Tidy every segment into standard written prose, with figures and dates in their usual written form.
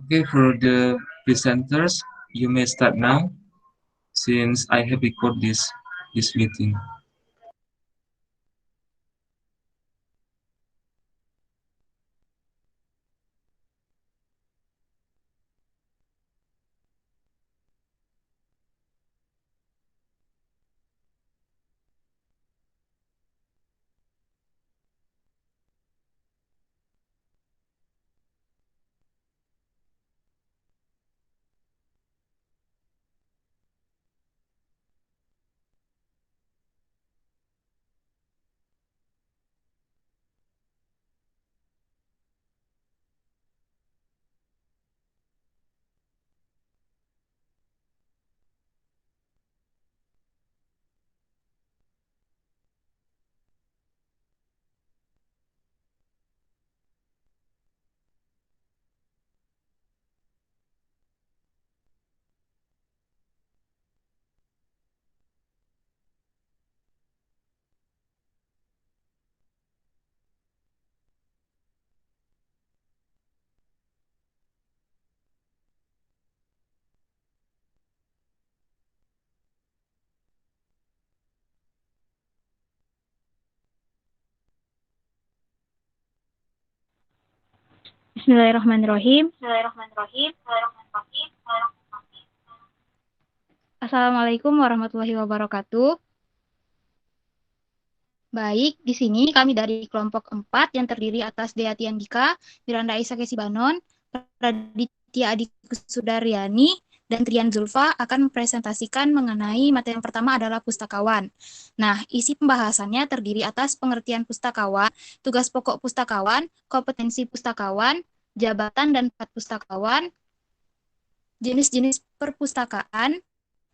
Okay, for the presenters, you may start now since I have recorded this meeting. Bismillahirrahmanirrahim. Assalamualaikum warahmatullahi wabarakatuh. Baik, di sini kami dari kelompok 4 yang terdiri atas Deyati Andika, Miranda Isa Kesibanon, Raditya Adi Sudaryani, dan Trian Zulfa akan mempresentasikan mengenai materi yang pertama adalah pustakawan. Nah, isi pembahasannya terdiri atas pengertian pustakawan, tugas pokok pustakawan, kompetensi pustakawan, jabatan dan peran pustakawan, jenis-jenis perpustakaan,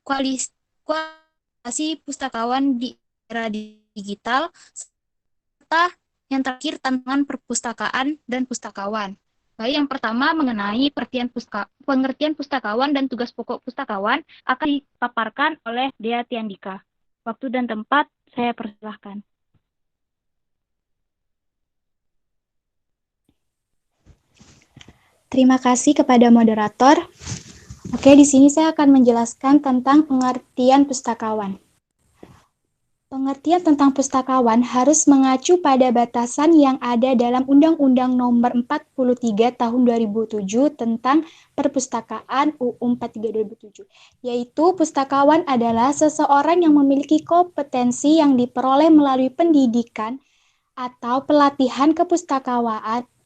kualifikasi pustakawan di era digital, serta yang terakhir tantangan perpustakaan dan pustakawan. Baik, yang pertama mengenai pengertian pustakawan dan tugas pokok pustakawan akan dipaparkan oleh Dea Tiandika. Waktu dan tempat saya persilahkan. Terima kasih kepada moderator. Oke, di sini saya akan menjelaskan tentang pengertian pustakawan. Pengertian tentang pustakawan harus mengacu pada batasan yang ada dalam Undang-Undang Nomor 43 Tahun 2007 tentang Perpustakaan UU 43 2007, yaitu pustakawan adalah seseorang yang memiliki kompetensi yang diperoleh melalui pendidikan atau pelatihan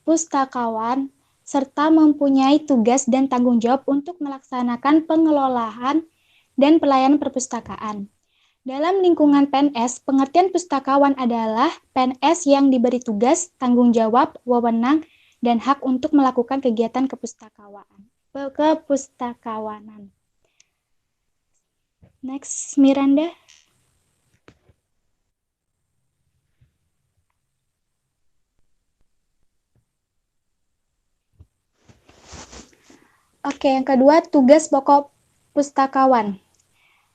pustakawan serta mempunyai tugas dan tanggung jawab untuk melaksanakan pengelolaan dan pelayanan perpustakaan. Dalam lingkungan PNS, pengertian pustakawan adalah PNS yang diberi tugas, tanggung jawab, wewenang, dan hak untuk melakukan kegiatan kepustakawanan. Next, Miranda. Oke, yang kedua, tugas pokok pustakawan.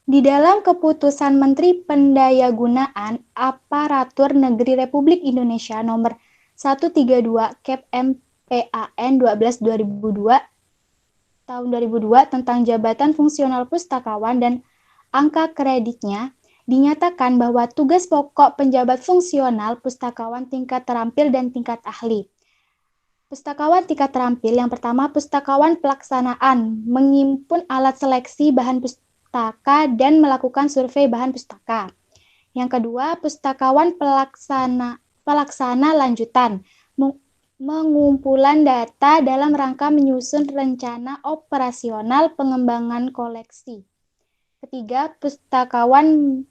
Di dalam Keputusan Menteri Pendayagunaan Aparatur Negeri Republik Indonesia Nomor 132 Kep MPAN 12 2002 tahun 2002 tentang jabatan fungsional pustakawan dan angka kreditnya, dinyatakan bahwa tugas pokok penjabat fungsional pustakawan tingkat terampil dan tingkat ahli. Pustakawan tingkat terampil yang pertama, pustakawan pelaksanaan, menghimpun alat seleksi bahan pustaka dan melakukan survei bahan pustaka. Yang kedua, pustakawan pelaksana lanjutan, mengumpulan data dalam rangka menyusun rencana operasional pengembangan koleksi. Ketiga, pustakawan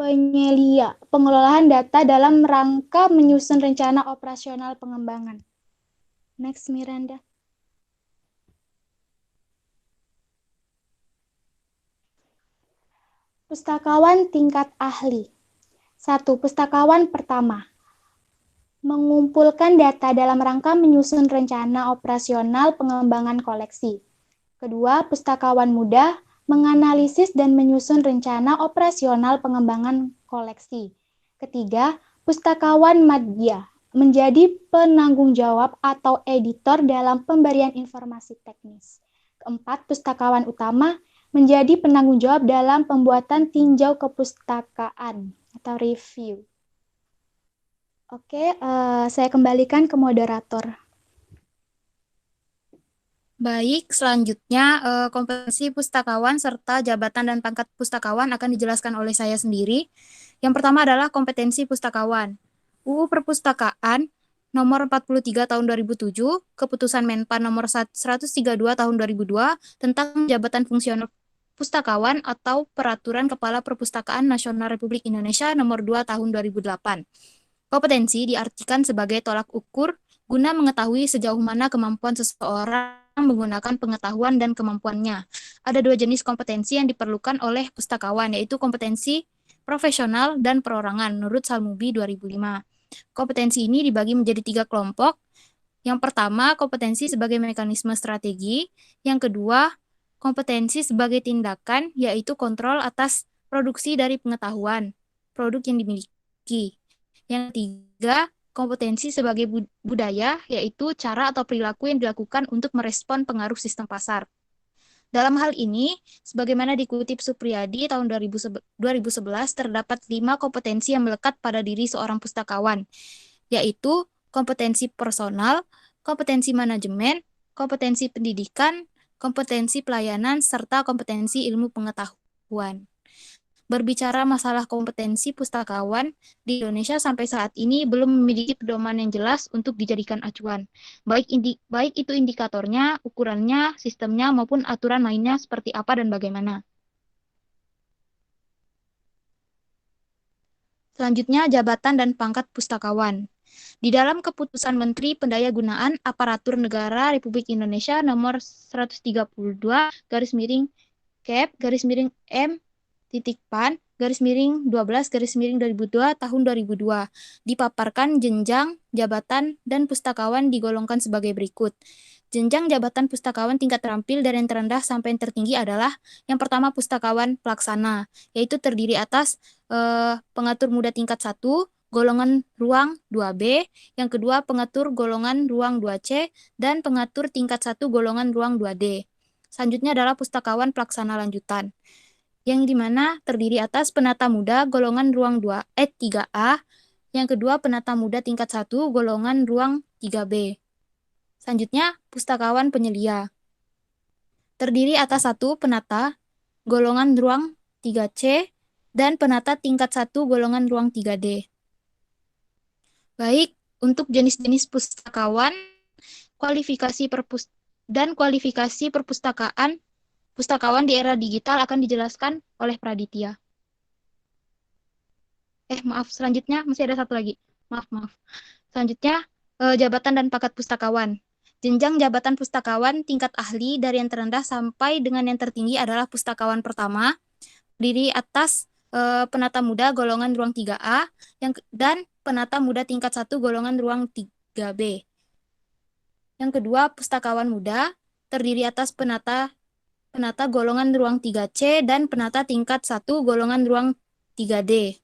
penyelia, pengelolaan data dalam rangka menyusun rencana operasional pengembangan. Next, Miranda. Pustakawan tingkat ahli. 1. Pustakawan pertama. Mengumpulkan data dalam rangka menyusun rencana operasional pengembangan koleksi. Kedua, pustakawan muda. Menganalisis dan menyusun rencana operasional pengembangan koleksi. Ketiga, pustakawan madya. menjadi penanggung jawab atau editor dalam pemberian informasi teknis. Keempat, pustakawan utama menjadi penanggung jawab dalam pembuatan tinjau kepustakaan atau review. Oke, saya kembalikan ke moderator. Baik, selanjutnya kompetensi pustakawan serta jabatan dan pangkat pustakawan akan dijelaskan oleh saya sendiri. Yang pertama adalah kompetensi pustakawan. UU Perpustakaan nomor 43 tahun 2007, Keputusan Menpan nomor 132 tahun 2002 tentang jabatan fungsional pustakawan atau Peraturan Kepala Perpustakaan Nasional Republik Indonesia nomor 2 tahun 2008. Kompetensi diartikan sebagai tolak ukur guna mengetahui sejauh mana kemampuan seseorang menggunakan pengetahuan dan kemampuannya. Ada dua jenis kompetensi yang diperlukan oleh pustakawan, yaitu kompetensi profesional dan perorangan menurut Salmubi 2005. Kompetensi ini dibagi menjadi 3 kelompok. Yang pertama, kompetensi sebagai mekanisme strategi. Yang kedua, kompetensi sebagai tindakan, yaitu kontrol atas produksi dari pengetahuan, produk yang dimiliki. Yang ketiga, kompetensi sebagai budaya, yaitu cara atau perilaku yang dilakukan untuk merespon pengaruh sistem pasar. Dalam hal ini, sebagaimana dikutip Supriyadi tahun 2011, terdapat 5 kompetensi yang melekat pada diri seorang pustakawan, yaitu kompetensi personal, kompetensi manajemen, kompetensi pendidikan, kompetensi pelayanan, serta kompetensi ilmu pengetahuan. Berbicara masalah kompetensi pustakawan di Indonesia sampai saat ini belum memiliki pedoman yang jelas untuk dijadikan acuan. Baik itu indikatornya, ukurannya, sistemnya, maupun aturan mainnya seperti apa dan bagaimana. Selanjutnya, jabatan dan pangkat pustakawan. Di dalam Keputusan Menteri Pendayagunaan Aparatur Negara Republik Indonesia nomor 132 garis miring Kep garis miring M /PAN garis miring 12 garis miring 2002 tahun 2002 dipaparkan jenjang jabatan dan pustakawan digolongkan sebagai berikut. Jenjang jabatan pustakawan tingkat terampil dari yang terendah sampai yang tertinggi adalah yang pertama pustakawan pelaksana, yaitu terdiri atas pengatur muda tingkat 1, golongan ruang 2B, yang kedua pengatur golongan ruang 2C, dan pengatur tingkat 1 golongan ruang 2D. Selanjutnya adalah pustakawan pelaksana lanjutan, yang dimana terdiri atas penata muda golongan ruang 3A, yang kedua penata muda tingkat 1 golongan ruang 3B. Selanjutnya, pustakawan penyelia. Terdiri atas 1 penata golongan ruang 3C dan penata tingkat 1 golongan ruang 3D. Baik, untuk jenis-jenis pustakawan, kualifikasi perpustakaan pustakawan di era digital akan dijelaskan oleh Praditya. Maaf, selanjutnya masih ada satu lagi. Maaf. Selanjutnya, jabatan dan pangkat pustakawan. Jenjang jabatan pustakawan tingkat ahli dari yang terendah sampai dengan yang tertinggi adalah pustakawan pertama, terdiri atas penata muda golongan ruang 3A dan penata muda tingkat 1 golongan ruang 3B. Yang kedua, pustakawan muda, terdiri atas penata golongan ruang 3C dan penata tingkat 1 golongan ruang 3D.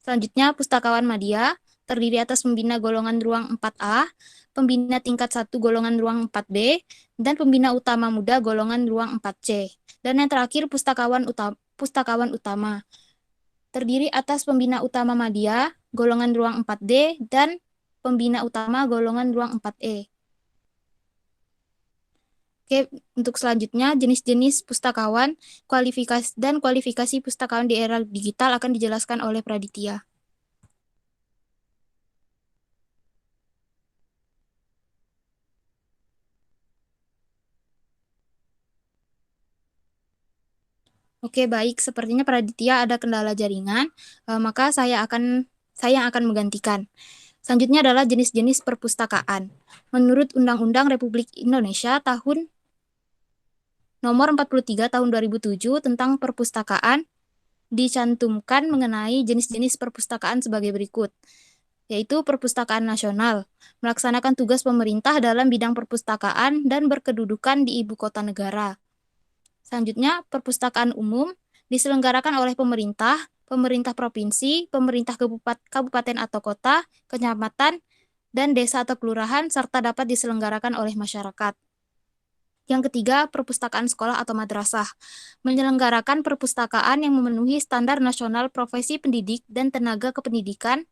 Selanjutnya, pustakawan madya, terdiri atas pembina golongan ruang 4A, pembina tingkat 1 golongan ruang 4B, dan pembina utama muda golongan ruang 4C. Dan yang terakhir, pustakawan utama, terdiri atas pembina utama madya golongan ruang 4D dan pembina utama golongan ruang 4E. Oke, untuk selanjutnya, jenis-jenis pustakawan, kualifikasi pustakawan di era digital akan dijelaskan oleh Praditya. Oke, baik. Sepertinya Praditya ada kendala jaringan, maka saya yang akan menggantikan. Selanjutnya adalah jenis-jenis perpustakaan. Menurut Undang-Undang Republik Indonesia tahun Nomor 43 tahun 2007 tentang perpustakaan dicantumkan mengenai jenis-jenis perpustakaan sebagai berikut, yaitu perpustakaan nasional, melaksanakan tugas pemerintah dalam bidang perpustakaan dan berkedudukan di ibu kota negara. Selanjutnya, perpustakaan umum diselenggarakan oleh pemerintah provinsi, pemerintah kabupaten atau kota, kecamatan, dan desa atau kelurahan, serta dapat diselenggarakan oleh masyarakat. Yang ketiga, perpustakaan sekolah atau madrasah. Menyelenggarakan perpustakaan yang memenuhi standar nasional profesi pendidik dan tenaga kependidikan.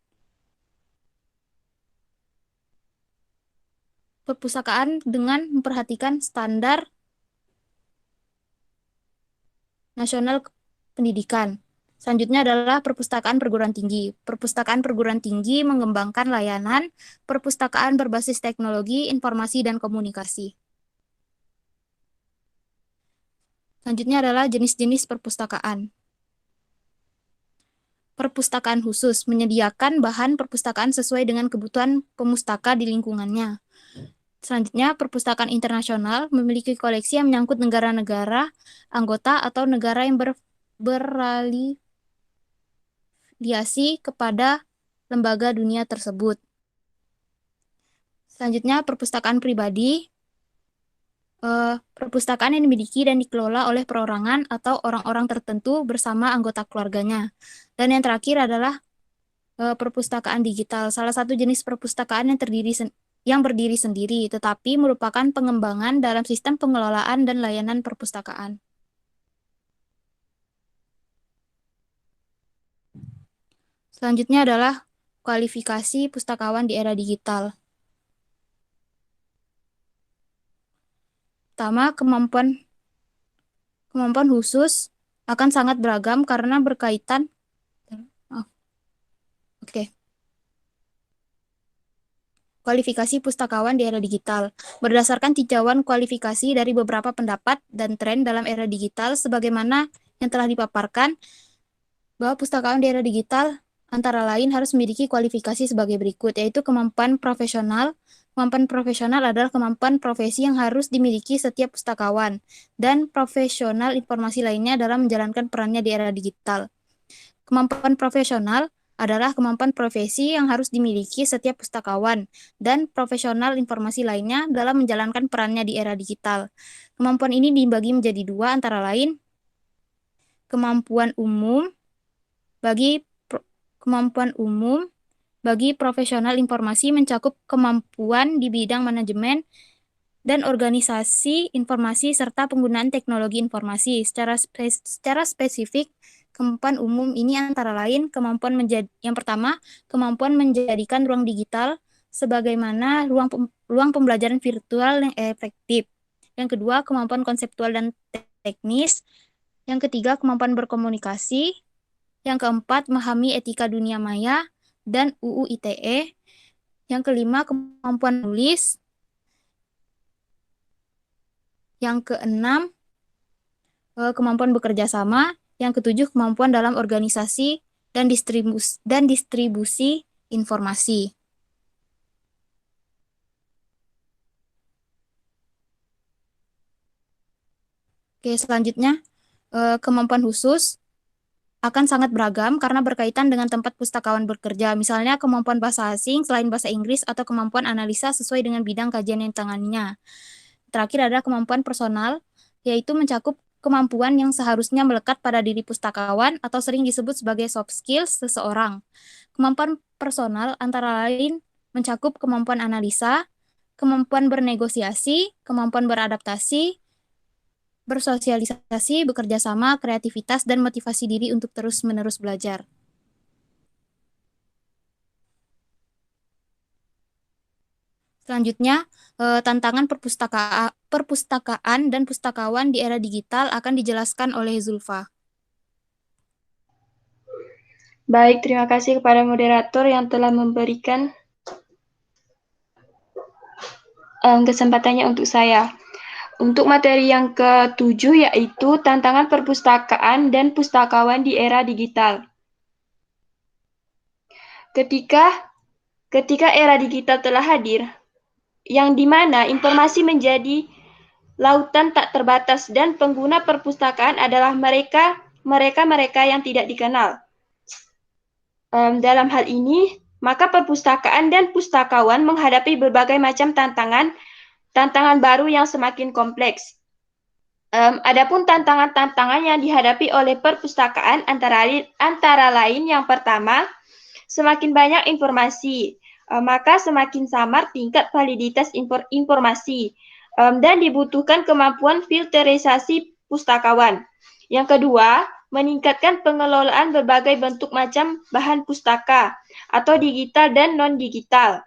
Perpustakaan dengan memperhatikan standar nasional pendidikan. Selanjutnya adalah perpustakaan perguruan tinggi. Perpustakaan perguruan tinggi mengembangkan layanan perpustakaan berbasis teknologi, informasi, dan komunikasi. Selanjutnya adalah jenis-jenis perpustakaan. Perpustakaan khusus menyediakan bahan perpustakaan sesuai dengan kebutuhan pemustaka di lingkungannya. Selanjutnya, perpustakaan internasional memiliki koleksi yang menyangkut negara-negara anggota atau negara yang berafiliasi kepada lembaga dunia tersebut. Selanjutnya, perpustakaan pribadi. Perpustakaan yang dimiliki dan dikelola oleh perorangan atau orang-orang tertentu bersama anggota keluarganya. Dan yang terakhir adalah perpustakaan digital. Salah satu jenis perpustakaan yang berdiri sendiri, tetapi merupakan pengembangan dalam sistem pengelolaan dan layanan perpustakaan. Selanjutnya adalah kualifikasi pustakawan di era digital. Pertama, kemampuan khusus akan sangat beragam karena berkaitan. Kualifikasi pustakawan di era digital. Berdasarkan tinjauan kualifikasi dari beberapa pendapat dan tren dalam era digital, sebagaimana yang telah dipaparkan, bahwa pustakawan di era digital antara lain harus memiliki kualifikasi sebagai berikut, yaitu kemampuan profesional. Kemampuan profesional adalah kemampuan profesi yang harus dimiliki setiap pustakawan, dan profesional informasi lainnya dalam menjalankan perannya di era digital. Kemampuan profesional adalah kemampuan profesi yang harus dimiliki setiap pustakawan dan profesional informasi lainnya dalam menjalankan perannya di era digital. Kemampuan ini dibagi menjadi dua, antara lain kemampuan umum bagi profesional informasi mencakup kemampuan di bidang manajemen dan organisasi informasi serta penggunaan teknologi informasi. Secara spesifik, kemampuan umum ini antara lain yang pertama, kemampuan menjadikan ruang digital sebagaimana ruang pembelajaran virtual yang efektif. Yang kedua, kemampuan konseptual dan teknis. Yang ketiga, kemampuan berkomunikasi. Yang keempat, memahami etika dunia maya dan UU ITE. Yang kelima, kemampuan menulis. Yang keenam, kemampuan bekerja sama. Yang ketujuh, kemampuan dalam organisasi dan distribusi informasi. Oke, selanjutnya, kemampuan khusus akan sangat beragam karena berkaitan dengan tempat pustakawan bekerja. Misalnya, kemampuan bahasa asing selain bahasa Inggris atau kemampuan analisa sesuai dengan bidang kajian yang ditanganinya. Terakhir adalah kemampuan personal, yaitu mencakup kemampuan yang seharusnya melekat pada diri pustakawan atau sering disebut sebagai soft skills seseorang. Kemampuan personal antara lain mencakup kemampuan analisa, kemampuan bernegosiasi, kemampuan beradaptasi, bersosialisasi, bekerja sama, kreativitas, dan motivasi diri untuk terus-menerus belajar. Selanjutnya, tantangan perpustakaan dan pustakawan di era digital akan dijelaskan oleh Zulfa. Baik, terima kasih kepada moderator yang telah memberikan kesempatannya untuk saya. Untuk materi yang ke-7 yaitu tantangan perpustakaan dan pustakawan di era digital. Ketika era digital telah hadir, yang dimana informasi menjadi lautan tak terbatas dan pengguna perpustakaan adalah mereka yang tidak dikenal. Dalam hal ini, maka perpustakaan dan pustakawan menghadapi berbagai macam tantangan baru yang semakin kompleks. Adapun tantangan-tantangan yang dihadapi oleh perpustakaan antara lain yang pertama, semakin banyak informasi. maka semakin samar tingkat validitas informasi dan dibutuhkan kemampuan filterisasi pustakawan. Yang kedua, meningkatkan pengelolaan berbagai bentuk macam bahan pustaka atau digital dan non-digital.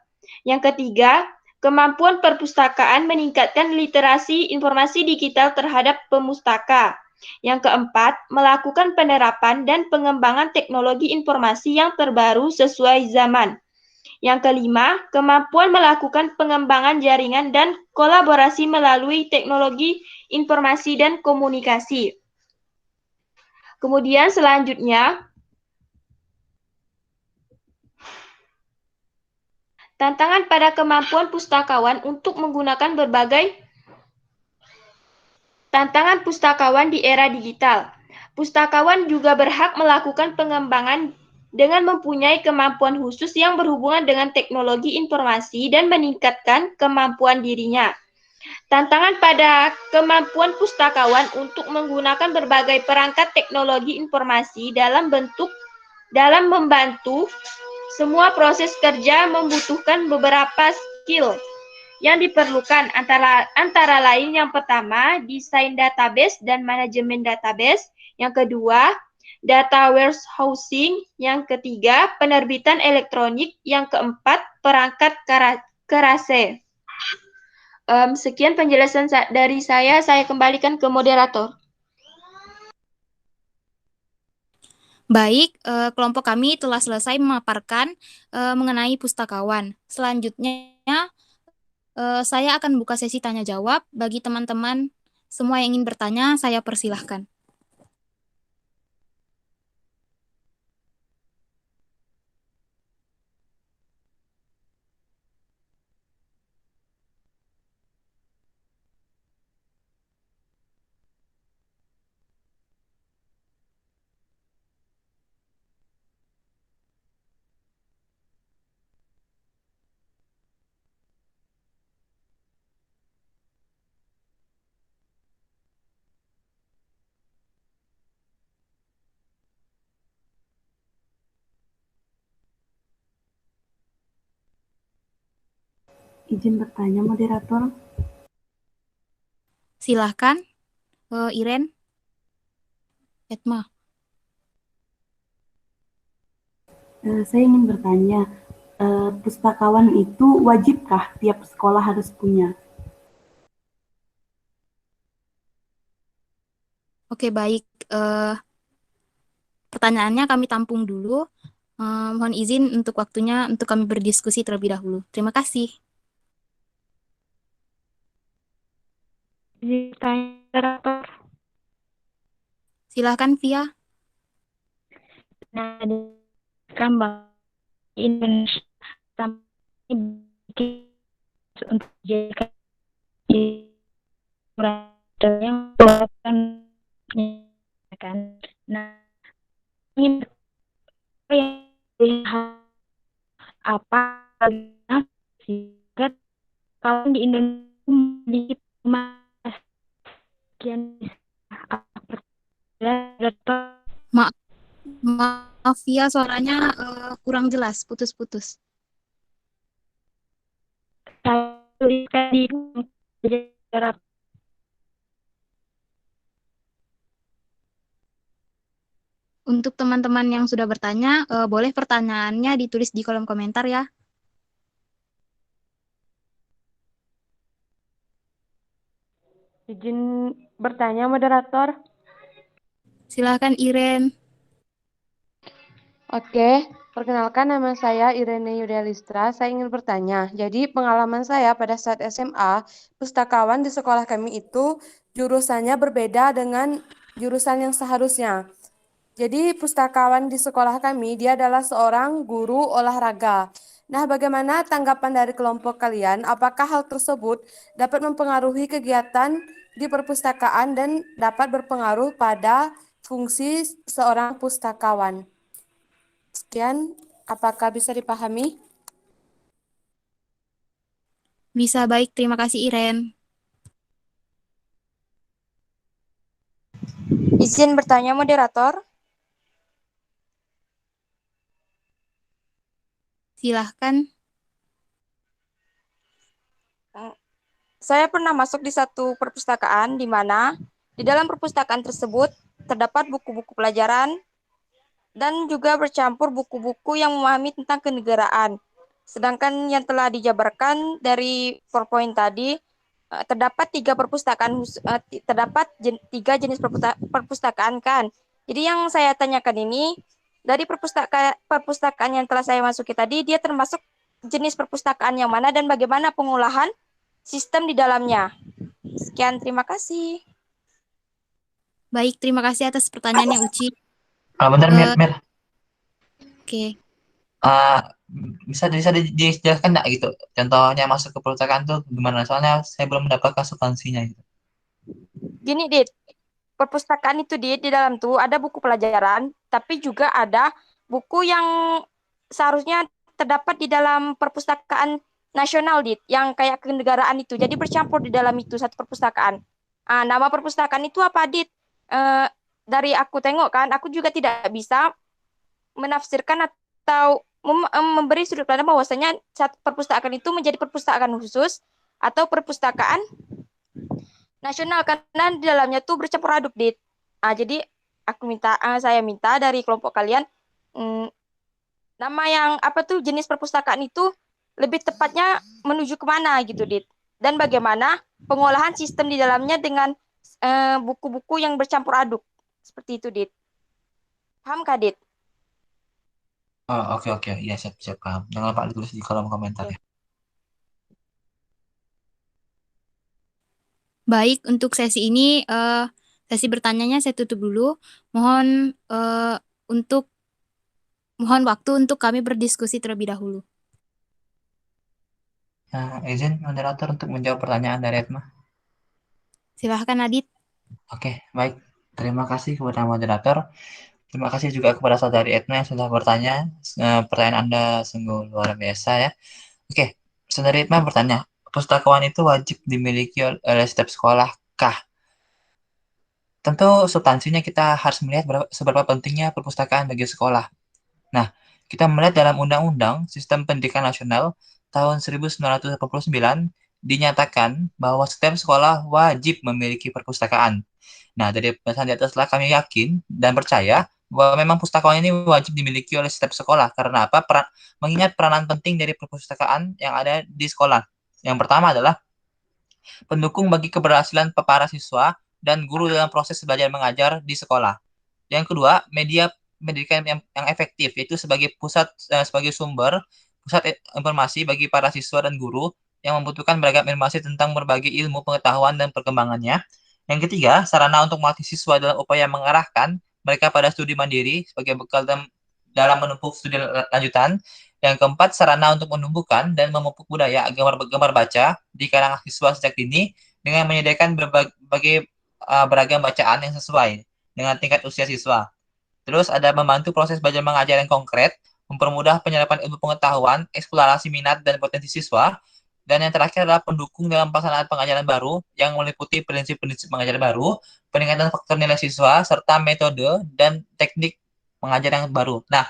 Yang ketiga, kemampuan perpustakaan meningkatkan literasi informasi digital terhadap pemustaka. Yang keempat, melakukan penerapan dan pengembangan teknologi informasi yang terbaru sesuai zaman. Yang kelima, kemampuan melakukan pengembangan jaringan dan kolaborasi melalui teknologi informasi dan komunikasi. Kemudian selanjutnya, tantangan pada kemampuan pustakawan untuk menggunakan berbagai tantangan pustakawan di era digital. Pustakawan juga berhak melakukan pengembangan dengan mempunyai kemampuan khusus yang berhubungan dengan teknologi informasi dan meningkatkan kemampuan dirinya. Tantangan pada kemampuan pustakawan untuk menggunakan berbagai perangkat teknologi informasi dalam membantu semua proses kerja membutuhkan beberapa skill yang diperlukan antara lain yang pertama, desain database dan manajemen database. Yang kedua, data warehousing. Yang ketiga, penerbitan elektronik. Yang keempat, perangkat kerase. Sekian penjelasan dari saya kembalikan ke moderator. Baik, kelompok kami telah selesai memaparkan mengenai pustakawan. Selanjutnya, saya akan buka sesi tanya jawab bagi teman-teman semua yang ingin bertanya, saya persilahkan. Izin bertanya, moderator. Silahkan, Iren, Etma. Saya ingin bertanya, pustakawan itu wajibkah tiap sekolah harus punya? Oke, baik. Pertanyaannya kami tampung dulu. Mohon izin untuk waktunya untuk kami berdiskusi terlebih dahulu. Terima kasih. Silahkan, Via. Nah, Kambang Indonesia untuk dijadikan yang kan. Nah, ini apa sehingga kalau di Indonesia memiliki sekian Maaf ya, suaranya kurang jelas, putus-putus. Untuk teman-teman yang sudah bertanya, boleh pertanyaannya ditulis di kolom komentar ya. Izin bertanya, moderator. Silahkan, Iren. Oke, perkenalkan nama saya Irene Yudelistra. Saya ingin bertanya, jadi pengalaman saya pada saat SMA, pustakawan di sekolah kami itu jurusannya berbeda dengan jurusan yang seharusnya. Jadi pustakawan di sekolah kami, dia adalah seorang guru olahraga. Nah, bagaimana tanggapan dari kelompok kalian? Apakah hal tersebut dapat mempengaruhi kegiatan di perpustakaan dan dapat berpengaruh pada fungsi seorang pustakawan? Sekian, apakah bisa dipahami? Bisa, baik. Terima kasih, Iren. Izin bertanya, moderator. Silahkan, saya pernah masuk di satu perpustakaan di mana di dalam perpustakaan tersebut terdapat buku-buku pelajaran dan juga bercampur buku-buku yang memahami tentang kenegaraan. Sedangkan yang telah dijabarkan dari PowerPoint tadi, terdapat tiga jenis perpustakaan kan. Jadi yang saya tanyakan ini dari perpustakaan yang telah saya masuki tadi, dia termasuk jenis perpustakaan yang mana dan bagaimana pengolahan sistem di dalamnya. Sekian, terima kasih. Baik, terima kasih atas pertanyaannya Uci. Bentar, Mir, Eh, Mir. Oke, Bisa dijelaskan nggak gitu? Contohnya masuk ke perpustakaan tuh gimana? Soalnya saya belum mendapatkan substansinya gitu. Gini, Dit. Perpustakaan itu, Dit, di dalam tuh ada buku pelajaran, tapi juga ada buku yang seharusnya terdapat di dalam perpustakaan nasional, Dit, yang kayak kenegaraan itu. Jadi bercampur di dalam itu satu perpustakaan. Nama perpustakaan itu apa, Dit? Eh, dari aku tengok kan, aku juga tidak bisa menafsirkan atau memberi sudut pandang bahwasanya satu perpustakaan itu menjadi perpustakaan khusus atau perpustakaan nasional karena di dalamnya tuh bercampur aduk, Dit. Jadi saya minta dari kelompok kalian mm, nama yang apa tuh jenis perpustakaan itu lebih tepatnya menuju kemana gitu, Dit. Dan bagaimana pengolahan sistem di dalamnya dengan buku-buku yang bercampur aduk. Seperti itu, Dit. Paham, Kak, Dit? Oh, oke, oke. Iya, siap, siap, paham. Jangan lupa ditulis di kolom komentar ya. baik untuk sesi ini, sesi bertanyanya saya tutup dulu. Mohon untuk mohon waktu untuk kami berdiskusi terlebih dahulu. Izin moderator untuk menjawab pertanyaan dari Etma. Silahkan Adit. Oke, baik. Terima kasih kepada moderator. Terima kasih juga kepada saudari Etna yang sudah bertanya. Pertanyaan Anda sungguh luar biasa ya. Oke, saudari Etna bertanya, pustakawan itu wajib dimiliki oleh setiap sekolah kah? Tentu substansinya kita harus melihat seberapa pentingnya perpustakaan bagi sekolah. Nah, kita melihat dalam Undang-Undang Sistem Pendidikan Nasional tahun 1989 dinyatakan bahwa setiap sekolah wajib memiliki perpustakaan. Nah, dari penjelasan di ataslah kami yakin dan percaya bahwa memang pustakawan ini wajib dimiliki oleh setiap sekolah. Karena apa? Mengingat peranan penting dari perpustakaan yang ada di sekolah. Yang pertama adalah pendukung bagi keberhasilan para siswa dan guru dalam proses belajar mengajar di sekolah. Yang kedua, media pendidikan yang efektif, yaitu sebagai sumber pusat informasi bagi para siswa dan guru yang membutuhkan beragam informasi tentang berbagai ilmu pengetahuan dan perkembangannya. Yang ketiga, sarana untuk melatih siswa dalam upaya mengarahkan mereka pada studi mandiri sebagai bekal dalam menempuh studi lanjutan. Yang keempat, sarana untuk menumbuhkan dan memupuk budaya gemar baca di kalangan siswa sejak dini dengan menyediakan berbagai beragam bacaan yang sesuai dengan tingkat usia siswa. Terus ada membantu proses belajar mengajar yang konkret, mempermudah penyerapan ilmu pengetahuan, eksplorasi minat dan potensi siswa, dan yang terakhir adalah pendukung dalam pelaksanaan pengajaran baru yang meliputi prinsip-prinsip pengajaran baru, peningkatan faktor nilai siswa, serta metode dan teknik pengajaran yang baru. Nah,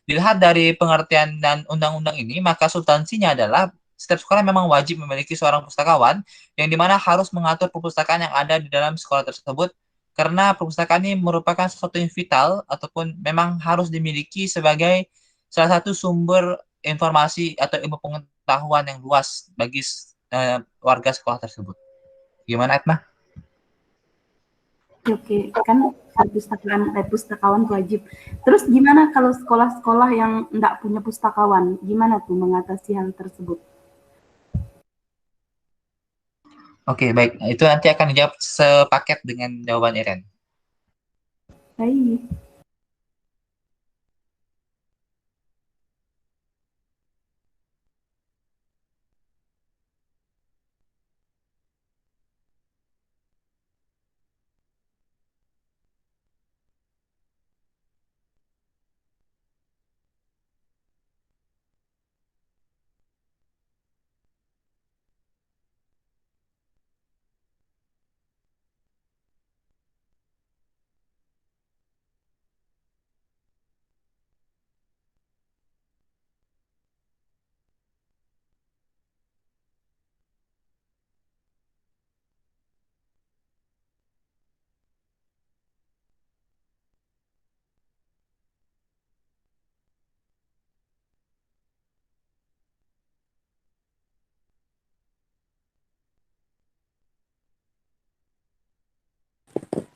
dilihat dari pengertian dan undang-undang ini, maka substansinya adalah setiap sekolah memang wajib memiliki seorang pustakawan yang dimana harus mengatur perpustakaan yang ada di dalam sekolah tersebut karena perpustakaan ini merupakan sesuatu yang vital ataupun memang harus dimiliki sebagai salah satu sumber informasi atau ilmu pengetahuan yang luas bagi warga sekolah tersebut. Gimana, Etma? Oke, kan pustakawan wajib. Terus gimana kalau sekolah-sekolah yang nggak punya pustakawan? Gimana tuh mengatasi hal tersebut? Oke, baik. Itu nanti akan dijawab sepaket dengan jawaban Iren. Baik.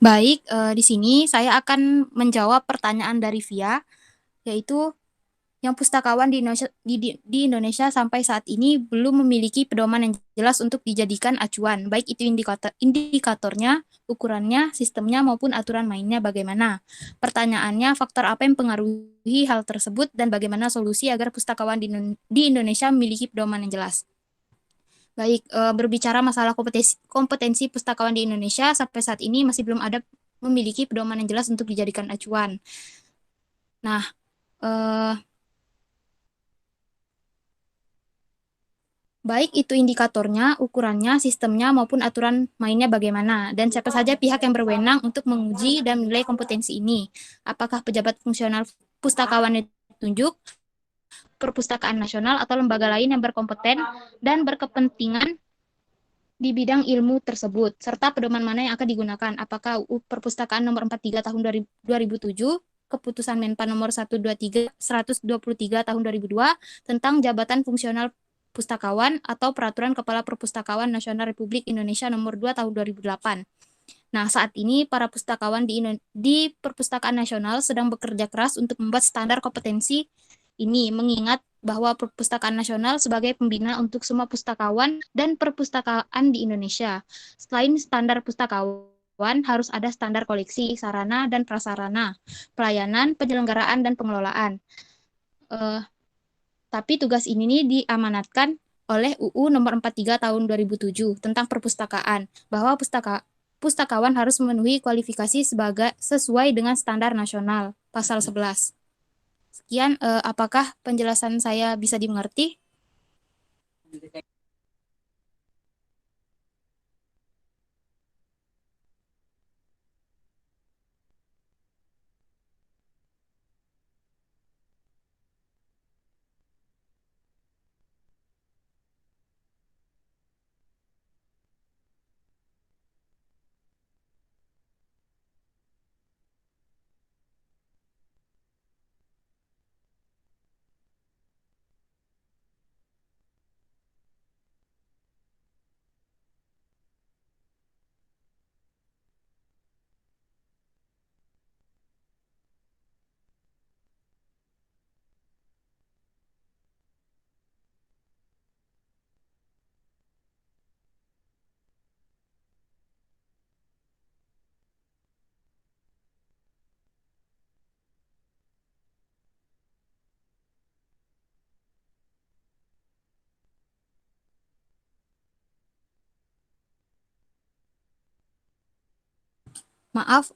Baik, di sini saya akan menjawab pertanyaan dari Via, yaitu yang pustakawan di Indonesia sampai saat ini belum memiliki pedoman yang jelas untuk dijadikan acuan, baik itu indikatornya, ukurannya, sistemnya, maupun aturan mainnya bagaimana. Pertanyaannya, faktor apa yang mempengaruhi hal tersebut dan bagaimana solusi agar pustakawan di Indonesia memiliki pedoman yang jelas. Baik, berbicara masalah kompetensi pustakawan di Indonesia, sampai saat ini masih belum ada memiliki pedoman yang jelas untuk dijadikan acuan. Nah, baik itu indikatornya, ukurannya, sistemnya, maupun aturan mainnya bagaimana, dan siapa saja pihak yang berwenang untuk menguji dan menilai kompetensi ini. Apakah pejabat fungsional pustakawan yang ditunjuk, perpustakaan nasional, atau lembaga lain yang berkompeten dan berkepentingan di bidang ilmu tersebut, serta pedoman mana yang akan digunakan. Apakah UU Perpustakaan nomor 43 tahun 2007, Keputusan Menpan nomor 123 tahun 2002 tentang jabatan fungsional pustakawan, atau Peraturan Kepala Perpustakaan Nasional Republik Indonesia nomor 2 tahun 2008. Nah, saat ini para pustakawan di Perpustakaan Nasional sedang bekerja keras untuk membuat standar kompetensi ini, mengingat bahwa Perpustakaan Nasional sebagai pembina untuk semua pustakawan dan perpustakaan di Indonesia. Selain standar pustakawan, harus ada standar koleksi, sarana dan prasarana, pelayanan, penyelenggaraan, dan pengelolaan. Tapi tugas ini nih diamanatkan oleh UU nomor 43 tahun 2007 tentang perpustakaan, bahwa pustakawan harus memenuhi kualifikasi sesuai dengan standar nasional, pasal 11. Sekian, apakah penjelasan saya bisa dimengerti? Maaf,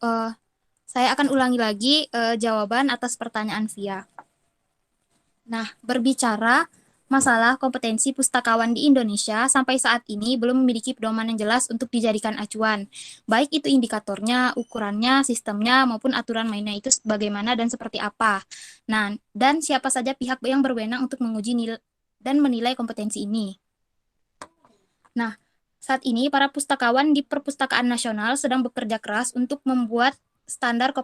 saya akan ulangi lagi jawaban atas pertanyaan Via. Nah, berbicara masalah kompetensi pustakawan di Indonesia sampai saat ini belum memiliki pedoman yang jelas untuk dijadikan acuan. Baik itu indikatornya, ukurannya, sistemnya, maupun aturan mainnya itu bagaimana dan seperti apa. Nah, dan siapa saja pihak yang berwenang untuk menguji dan menilai kompetensi ini. Nah, saat ini para pustakawan di Perpustakaan Nasional sedang bekerja keras untuk membuat standar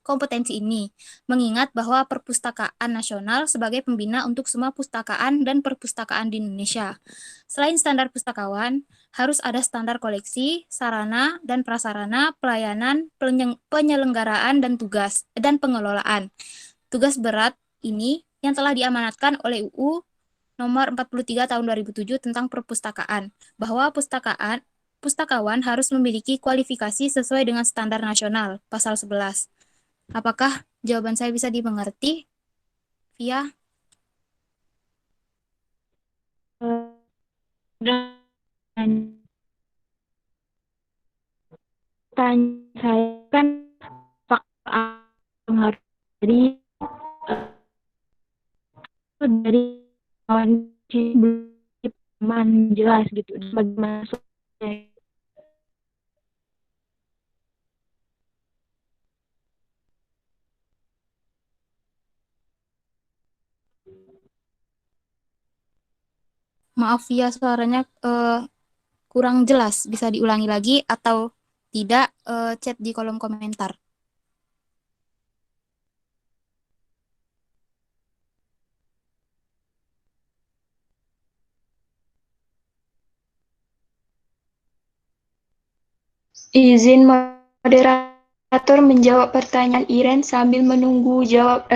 kompetensi ini, mengingat bahwa Perpustakaan Nasional sebagai pembina untuk semua pustakaan dan perpustakaan di Indonesia. Selain standar pustakawan, harus ada standar koleksi, sarana dan prasarana, pelayanan, penyelenggaraan, dan tugas dan pengelolaan. Tugas berat ini yang telah diamanatkan oleh UU nomor 43 tahun 2007 tentang perpustakaan, bahwa pustakawan harus memiliki kualifikasi sesuai dengan standar nasional, pasal 11. Apakah jawaban saya bisa dimengerti, Via? Tanya saya kan pengaruh dari kawan belum jelas gitu bagaimana solusinya. Maaf Via, suaranya kurang jelas. Bisa diulangi lagi atau tidak, chat di kolom komentar. Izin moderator. Moderator menjawab pertanyaan Iren sambil menunggu jawab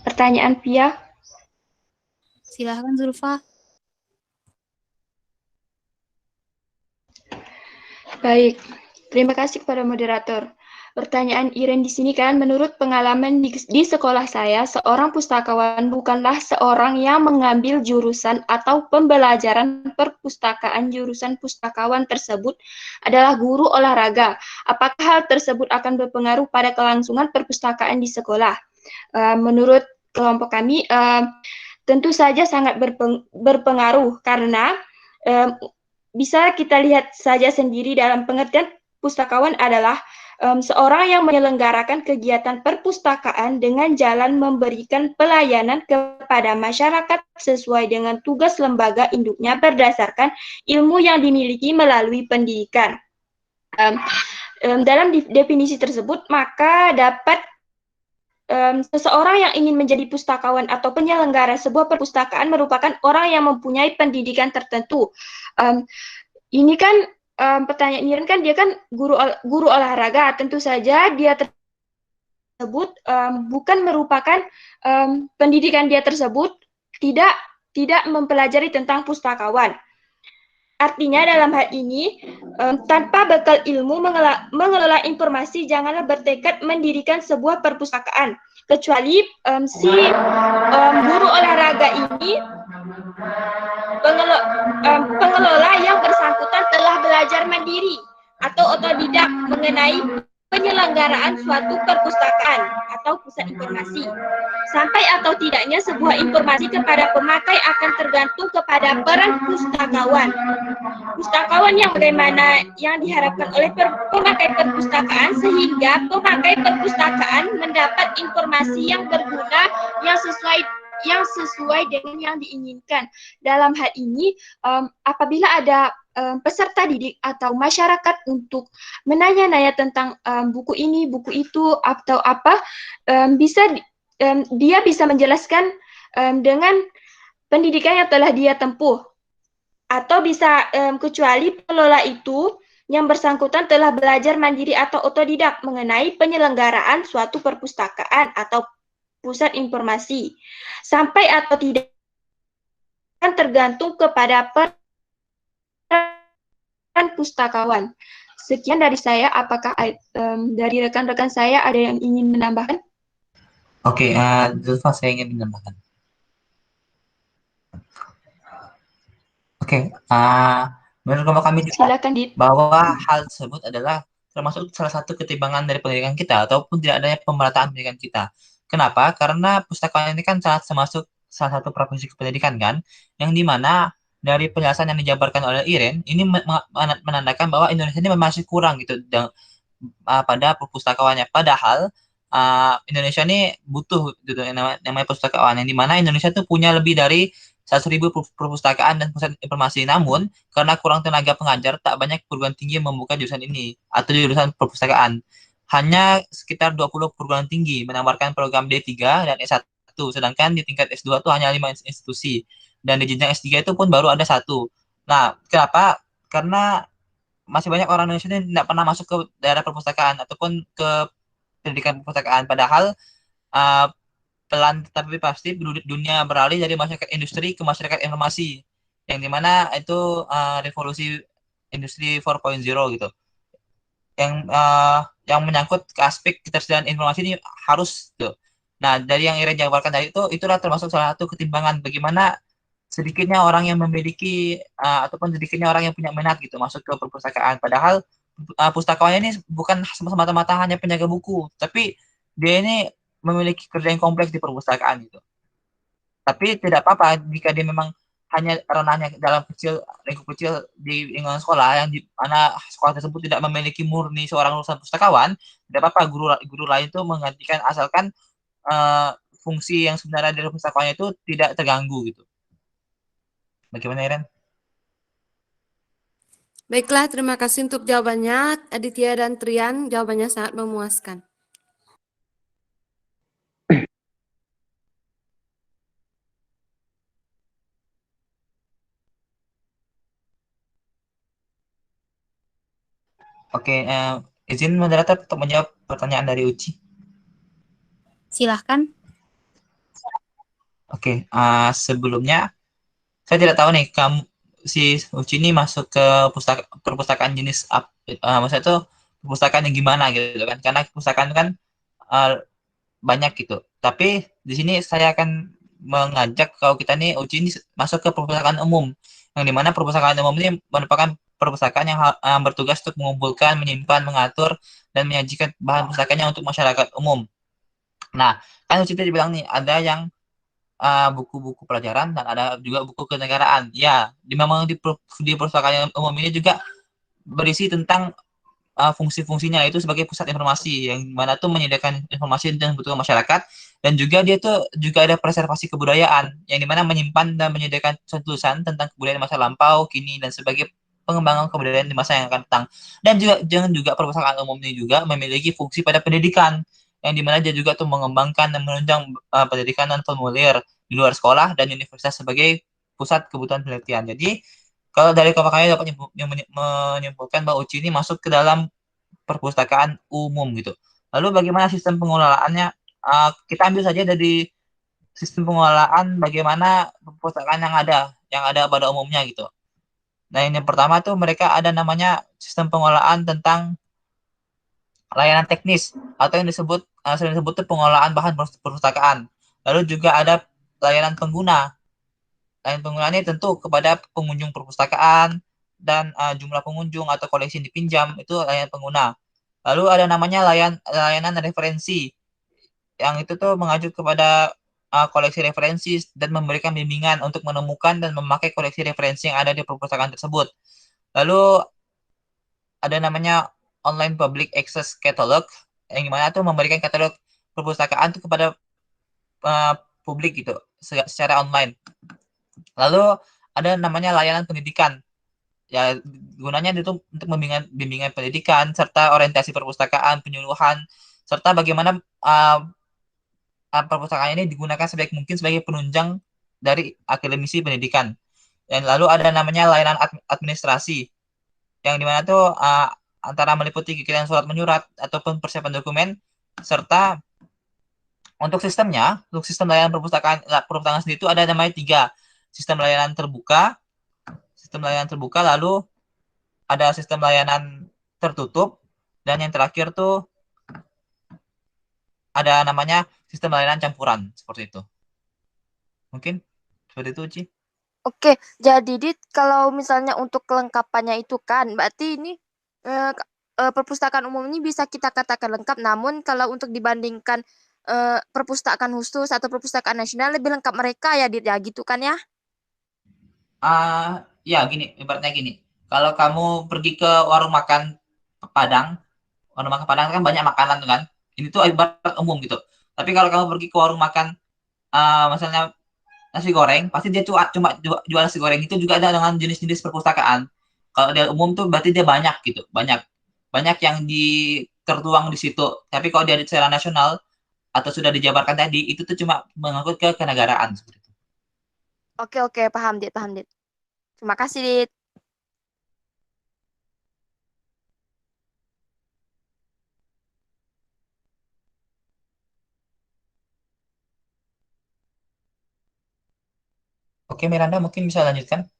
pertanyaan Pia. Silahkan Zulfa. Baik, terima kasih kepada moderator. Pertanyaan Iren di sini kan, menurut pengalaman di sekolah saya, seorang pustakawan bukanlah seorang yang mengambil jurusan atau pembelajaran perpustakaan. Jurusan pustakawan tersebut adalah guru olahraga. Apakah hal tersebut akan berpengaruh pada kelangsungan perpustakaan di sekolah? Menurut kelompok kami, tentu saja sangat berpengaruh karena bisa kita lihat saja sendiri dalam pengertian pustakawan adalah seorang yang menyelenggarakan kegiatan perpustakaan dengan jalan memberikan pelayanan kepada masyarakat sesuai dengan tugas lembaga induknya berdasarkan ilmu yang dimiliki melalui pendidikan. Dalam definisi tersebut, maka dapat seseorang yang ingin menjadi pustakawan atau penyelenggara sebuah perpustakaan merupakan orang yang mempunyai pendidikan tertentu. Ini kan pertanyaan Niren kan dia kan guru olahraga, tentu saja dia tersebut bukan merupakan pendidikan dia tersebut tidak mempelajari tentang pustakawan. Artinya dalam hal ini, tanpa bekal ilmu mengelola informasi, janganlah bertekad mendirikan sebuah perpustakaan. Kecuali si guru olahraga ini, pengelola yang bersangkutan telah belajar mandiri atau otodidak mengenai penyelenggaraan suatu perpustakaan atau pusat informasi. Sampai atau tidaknya sebuah informasi kepada pemakai akan tergantung kepada peran pustakawan. Pustakawan yang bagaimana yang diharapkan oleh pemakai perpustakaan sehingga pemakai perpustakaan mendapat informasi yang berguna yang sesuai dengan yang diinginkan. Dalam hal ini, apabila ada peserta didik atau masyarakat untuk menanya-nanya tentang buku ini, buku itu, atau apa, dia bisa menjelaskan dengan pendidikan yang telah dia tempuh. Atau bisa kecuali pengelola itu yang bersangkutan telah belajar mandiri atau otodidak mengenai penyelenggaraan suatu perpustakaan atau pusat informasi. Sampai atau tidak tergantung kepada peran pustakawan. Sekian dari saya. Apakah dari rekan-rekan saya ada yang ingin menambahkan? Oke, Zulfa saya ingin menambahkan. Oke, menurut kelompok kami juga Silakan, Dit. bahwa hal tersebut adalah termasuk salah satu ketimbangan dari pendidikan kita ataupun tidak adanya pemerataan pendidikan kita. Kenapa? Karena pustakawan ini kan termasuk salah satu profesi pendidikan kan, yang dimana dari penjelasan yang dijabarkan oleh Iren ini menandakan bahwa Indonesia ini masih kurang gitu pada perpustakawannya. Padahal Indonesia ini butuh gitu yang namanya pustakawan, yang dimana Indonesia tuh punya lebih dari 100.000 perpustakaan dan pusat informasi. Namun, karena kurang tenaga pengajar, tak banyak perguruan tinggi yang membuka jurusan ini atau jurusan perpustakaan. Hanya sekitar 20 perguruan tinggi menawarkan program D3 dan S1, sedangkan di tingkat S2 itu hanya 5 institusi. Dan di jenjang S3 itu pun baru ada 1. Nah, kenapa? Karena masih banyak orang Indonesia yang tidak pernah masuk ke daerah perpustakaan ataupun ke pendidikan perpustakaan. Padahal pelan tapi pasti dunia beralih dari masyarakat industri ke masyarakat informasi, yang dimana itu revolusi industri 4.0 gitu, yang menyangkut ke aspek ketersediaan informasi ini harus tuh. Nah, dari yang Iren jabarkan tadi itu itulah termasuk salah satu ketimbangan bagaimana sedikitnya orang yang memiliki ataupun sedikitnya orang yang punya minat gitu masuk ke perpustakaan. Padahal pustakawan ini bukan semata-mata hanya penjaga buku, tapi dia ini memiliki kerja yang kompleks di perpustakaan gitu. Tapi tidak apa-apa jika dia memang hanya ranahnya dalam lingkup kecil di lingkungan sekolah yang di mana sekolah tersebut tidak memiliki murni seorang lulusan pustakawan, tidak apa-apa guru lain itu menggantikan asalkan fungsi yang sebenarnya dari pustakawannya itu tidak terganggu gitu. Bagaimana, Iren? Baiklah, terima kasih untuk jawabannya. Aditya dan Trian, jawabannya sangat memuaskan. Oke, Izin moderator untuk menjawab pertanyaan dari Uci. Silahkan. Oke, sebelumnya saya tidak tahu nih si Uci ini masuk ke perpustakaan jenis maksudnya itu perpustakaan yang gimana gitu kan? Karena perpustakaan kan banyak gitu. Tapi di sini saya akan mengajak kalau kita nih Uci ini masuk ke perpustakaan umum, yang dimana perpustakaan umum ini merupakan perpustakaan yang bertugas untuk mengumpulkan, menyimpan, mengatur, dan menyajikan bahan pustakanya untuk masyarakat umum. Nah, kan Uci tadi bilang nih ada yang buku-buku pelajaran dan ada juga buku kenegaraan. Ya, memang di perpustakaan umum ini juga berisi tentang fungsi-fungsinya itu sebagai pusat informasi yang mana tuh menyediakan informasi yang dibutuhkan masyarakat, dan juga dia tuh juga ada preservasi kebudayaan yang dimana menyimpan dan menyediakan tulisan tentang kebudayaan masa lampau, kini, dan sebagai pengembangan kebudayaan di masa yang akan datang. Dan juga perpustakaan umum ini juga memiliki fungsi pada pendidikan yang dimana dia juga tuh mengembangkan dan menunjang pendidikan dan formulir di luar sekolah dan universitas sebagai pusat kebutuhan penelitian. Jadi kalau dari kami dapat menyimpulkan bahwa Uci ini masuk ke dalam perpustakaan umum gitu. Lalu bagaimana sistem pengelolaannya? Kita ambil saja dari sistem pengelolaan bagaimana perpustakaan yang ada pada umumnya gitu. Nah, yang pertama tuh mereka ada namanya sistem pengelolaan tentang layanan teknis atau yang sering disebut tuh pengelolaan bahan perpustakaan. Lalu juga ada layanan pengguna. Layanan pengguna ini tentu kepada pengunjung perpustakaan dan jumlah pengunjung atau koleksi yang dipinjam itu layanan pengguna. Lalu ada namanya layanan referensi, yang itu tuh mengacu kepada koleksi referensi dan memberikan bimbingan untuk menemukan dan memakai koleksi referensi yang ada di perpustakaan tersebut. Lalu ada namanya online public access catalog, yang dimana tuh memberikan katalog perpustakaan tuh kepada publik gitu secara online. Lalu ada namanya layanan pendidikan. Ya, gunanya itu untuk bimbingan pendidikan serta orientasi perpustakaan, penyuluhan, serta bagaimana perpustakaan ini digunakan sebaik mungkin sebagai penunjang dari akademisi pendidikan. Dan lalu ada namanya layanan administrasi, yang dimana tuh antara meliputi kegiatan surat menyurat ataupun persiapan dokumen, serta untuk sistem layanan perpustakaan sendiri itu ada namanya 3. Sistem layanan terbuka, lalu ada sistem layanan tertutup, dan yang terakhir tuh ada namanya sistem layanan campuran, seperti itu. Mungkin seperti itu, Ci. Oke, jadi Dit, kalau misalnya untuk kelengkapannya itu kan, berarti ini perpustakaan umum ini bisa kita katakan lengkap, namun kalau untuk dibandingkan perpustakaan khusus atau perpustakaan nasional lebih lengkap mereka ya, Dit, ya gitu kan ya? Ya gini, ibaratnya gini. Kalau kamu pergi ke warung makan Padang kan banyak makanan tuh kan. Ini tuh ibarat umum gitu. Tapi kalau kamu pergi ke warung makan misalnya nasi goreng, pasti dia cuma jual nasi goreng itu juga ada dengan jenis-jenis perpustakaan. Kalau dia umum tuh berarti dia banyak gitu, banyak yang tertuang di situ. Tapi kalau dia secara nasional atau sudah dijabarkan tadi, itu tuh cuma mengangkut ke kenegaraan seperti itu. Oke, paham Dit, paham Dit. Terima kasih Dit. Oke, Miranda mungkin bisa lanjutkan.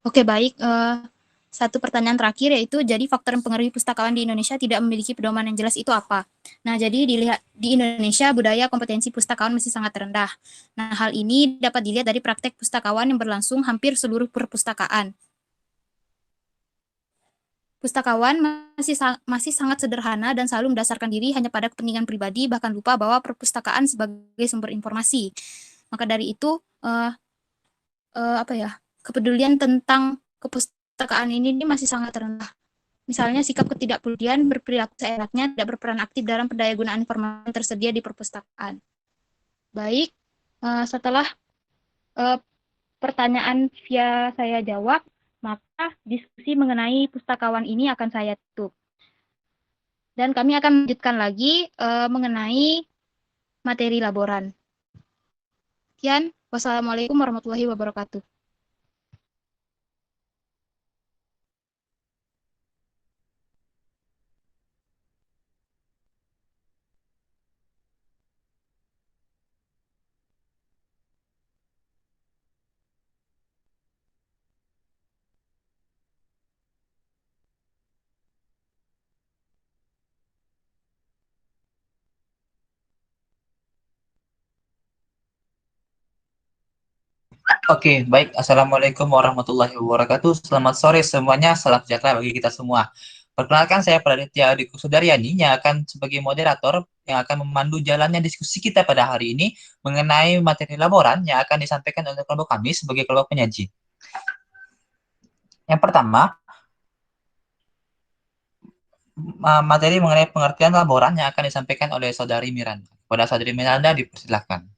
Oke, baik. Satu pertanyaan terakhir yaitu, jadi faktor yang mempengaruhi pustakawan di Indonesia tidak memiliki pedoman yang jelas itu apa? Nah, jadi dilihat di Indonesia budaya kompetensi pustakawan masih sangat rendah. Nah, hal ini dapat dilihat dari praktek pustakawan yang berlangsung hampir seluruh perpustakaan. Pustakawan masih sangat sederhana dan selalu mendasarkan diri hanya pada kepentingan pribadi, bahkan lupa bahwa perpustakaan sebagai sumber informasi. Maka dari itu, kepedulian tentang kepustakaan ini masih sangat rendah. Misalnya sikap ketidakpedulian, berperilaku seenaknya, tidak berperan aktif dalam pendayagunaan informasi yang tersedia di perpustakaan. Baik, setelah pertanyaan via saya jawab, maka diskusi mengenai pustakawan ini akan saya tutup. Dan kami akan lanjutkan lagi mengenai materi laboran. Sekian, wassalamualaikum warahmatullahi wabarakatuh. Oke, baik. Assalamualaikum warahmatullahi wabarakatuh. Selamat sore semuanya. Salam sejahtera bagi kita semua. Perkenalkan, saya Praditya Adi Kusudaryani yang akan sebagai moderator yang akan memandu jalannya diskusi kita pada hari ini mengenai materi laboran yang akan disampaikan oleh kelompok kami sebagai kelompok penyaji. Yang pertama, materi mengenai pengertian laboran yang akan disampaikan oleh Saudari Miranda. Pada Saudari Miranda, dipersilakan.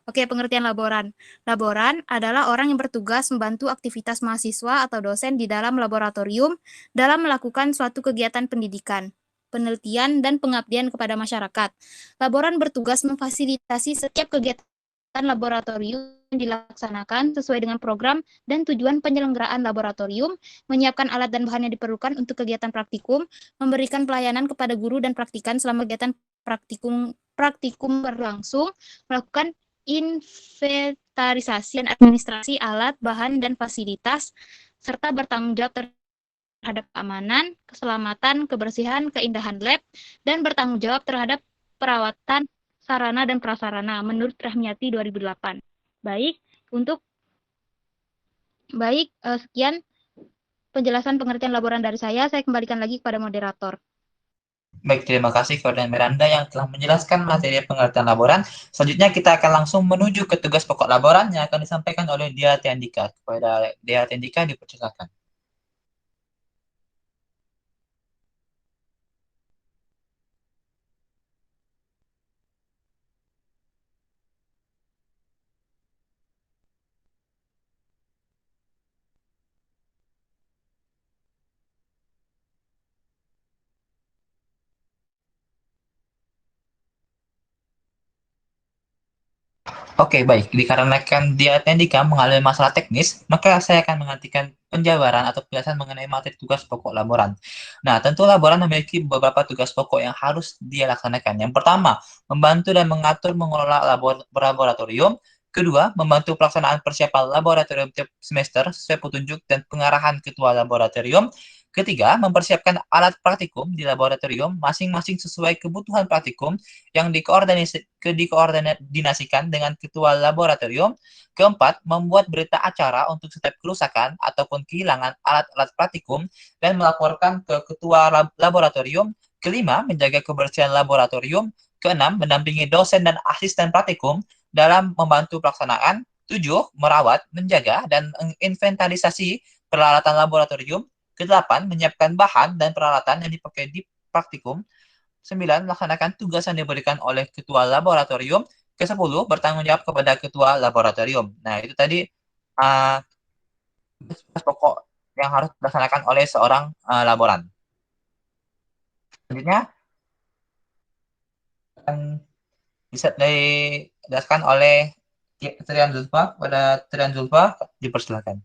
Oke, pengertian laboran. Laboran adalah orang yang bertugas membantu aktivitas mahasiswa atau dosen di dalam laboratorium dalam melakukan suatu kegiatan pendidikan, penelitian, dan pengabdian kepada masyarakat. Laboran bertugas memfasilitasi setiap kegiatan laboratorium yang dilaksanakan sesuai dengan program dan tujuan penyelenggaraan laboratorium, menyiapkan alat dan bahan yang diperlukan untuk kegiatan praktikum, memberikan pelayanan kepada guru dan praktikan selama kegiatan praktikum berlangsung, melakukan inventarisasi dan administrasi alat, bahan, dan fasilitas, serta bertanggung jawab terhadap keamanan, keselamatan, kebersihan, keindahan lab, dan bertanggung jawab terhadap perawatan sarana dan prasarana menurut Rahmiati 2008. Sekian penjelasan pengertian laboran dari saya kembalikan lagi kepada moderator. Baik, terima kasih kepada Miranda yang telah menjelaskan materi pengertian laboran. Selanjutnya kita akan langsung menuju ke tugas pokok laboran yang akan disampaikan oleh Dia Tiandika. Kepada Dia Tiandika dipersilakan. Oke, baik. Dikarenakan Dia Tiandika mengalami masalah teknis, maka saya akan menghentikan penjabaran atau penjelasan mengenai materi tugas pokok laboran. Nah, tentu laboran memiliki beberapa tugas pokok yang harus dia laksanakan. Yang pertama, membantu dan mengatur mengelola laboratorium. Kedua, membantu pelaksanaan persiapan laboratorium tiap semester sesuai petunjuk dan pengarahan ketua laboratorium. Ketiga, mempersiapkan alat praktikum di laboratorium masing-masing sesuai kebutuhan praktikum yang dikoordinasikan dengan ketua laboratorium. Keempat, membuat berita acara untuk setiap kerusakan ataupun kehilangan alat-alat praktikum dan melaporkan ke ketua laboratorium. Kelima, menjaga kebersihan laboratorium. Keenam, mendampingi dosen dan asisten praktikum dalam membantu pelaksanaan. 7, merawat, menjaga, dan menginventarisasi peralatan laboratorium. Kedelapan, menyiapkan bahan dan peralatan yang dipakai di praktikum. 9, melaksanakan tugas yang diberikan oleh ketua laboratorium. Ke-10, bertanggung jawab kepada ketua laboratorium. Nah, itu tadi tugas pokok yang harus dilaksanakan oleh seorang laboran. Selanjutnya, akan bisa dijelaskan oleh Trian Zulfa. Pada Trian Zulfa, dipersilakan.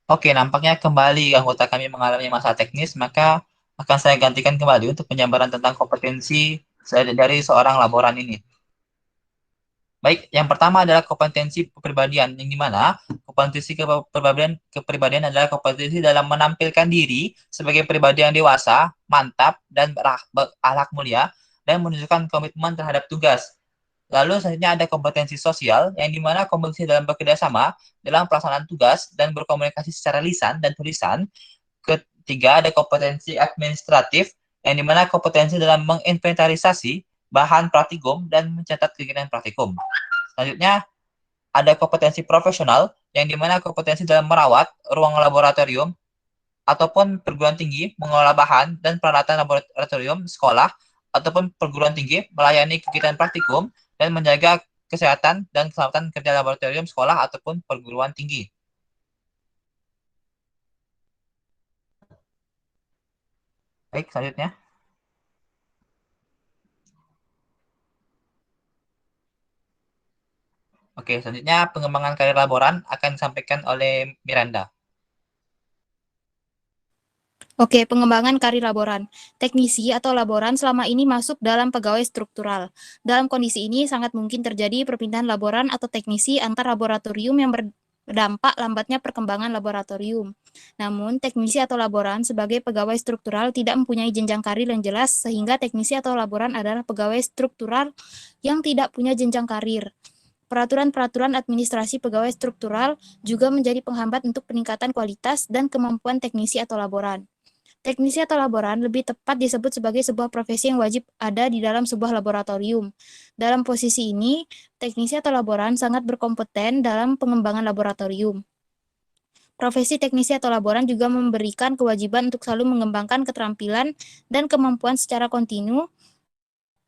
Oke, nampaknya kembali anggota kami mengalami masalah teknis, maka akan saya gantikan kembali untuk penjabaran tentang kompetensi dari seorang laboran ini. Baik, yang pertama adalah kompetensi kepribadian, yang dimana kompetensi kepribadian adalah kompetensi dalam menampilkan diri sebagai pribadi yang dewasa, mantap, dan berakhlak mulia, dan menunjukkan komitmen terhadap tugas. Lalu selanjutnya ada kompetensi sosial, yang dimana kompetensi dalam bekerja sama dalam pelaksanaan tugas dan berkomunikasi secara lisan dan tulisan. Ketiga ada kompetensi administratif, yang dimana kompetensi dalam menginventarisasi bahan praktikum dan mencatat kegiatan praktikum. Selanjutnya ada kompetensi profesional, yang dimana kompetensi dalam merawat ruang laboratorium ataupun perguruan tinggi, mengelola bahan dan peralatan laboratorium sekolah ataupun perguruan tinggi, melayani kegiatan praktikum, dan menjaga kesehatan dan keselamatan kerja laboratorium sekolah ataupun perguruan tinggi. Baik, selanjutnya. Oke, selanjutnya pengembangan karir laboran akan disampaikan oleh Miranda. Oke, pengembangan karir laboran. Teknisi atau laboran selama ini masuk dalam pegawai struktural. Dalam kondisi ini sangat mungkin terjadi perpindahan laboran atau teknisi antar laboratorium yang berdampak lambatnya perkembangan laboratorium. Namun, teknisi atau laboran sebagai pegawai struktural tidak mempunyai jenjang karir yang jelas, sehingga teknisi atau laboran adalah pegawai struktural yang tidak punya jenjang karir. Peraturan-peraturan administrasi pegawai struktural juga menjadi penghambat untuk peningkatan kualitas dan kemampuan teknisi atau laboran. Teknisi atau laboran lebih tepat disebut sebagai sebuah profesi yang wajib ada di dalam sebuah laboratorium. Dalam posisi ini, teknisi atau laboran sangat berkompeten dalam pengembangan laboratorium. Profesi teknisi atau laboran juga memberikan kewajiban untuk selalu mengembangkan keterampilan dan kemampuan secara kontinu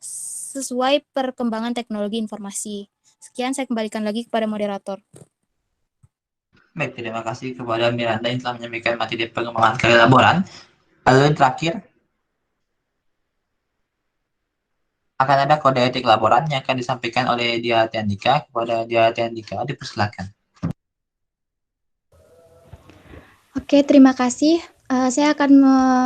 sesuai perkembangan teknologi informasi. Sekian, saya kembalikan lagi kepada moderator. Baik, terima kasih kepada Miranda yang telah menyampaikan materi pengembangan karir laboran. Lalu yang terakhir, akan ada kode etik laboran yang akan disampaikan oleh Dia Tiandika. Kepada Dia Tiandika, dipersilakan. Oke, terima kasih. Saya akan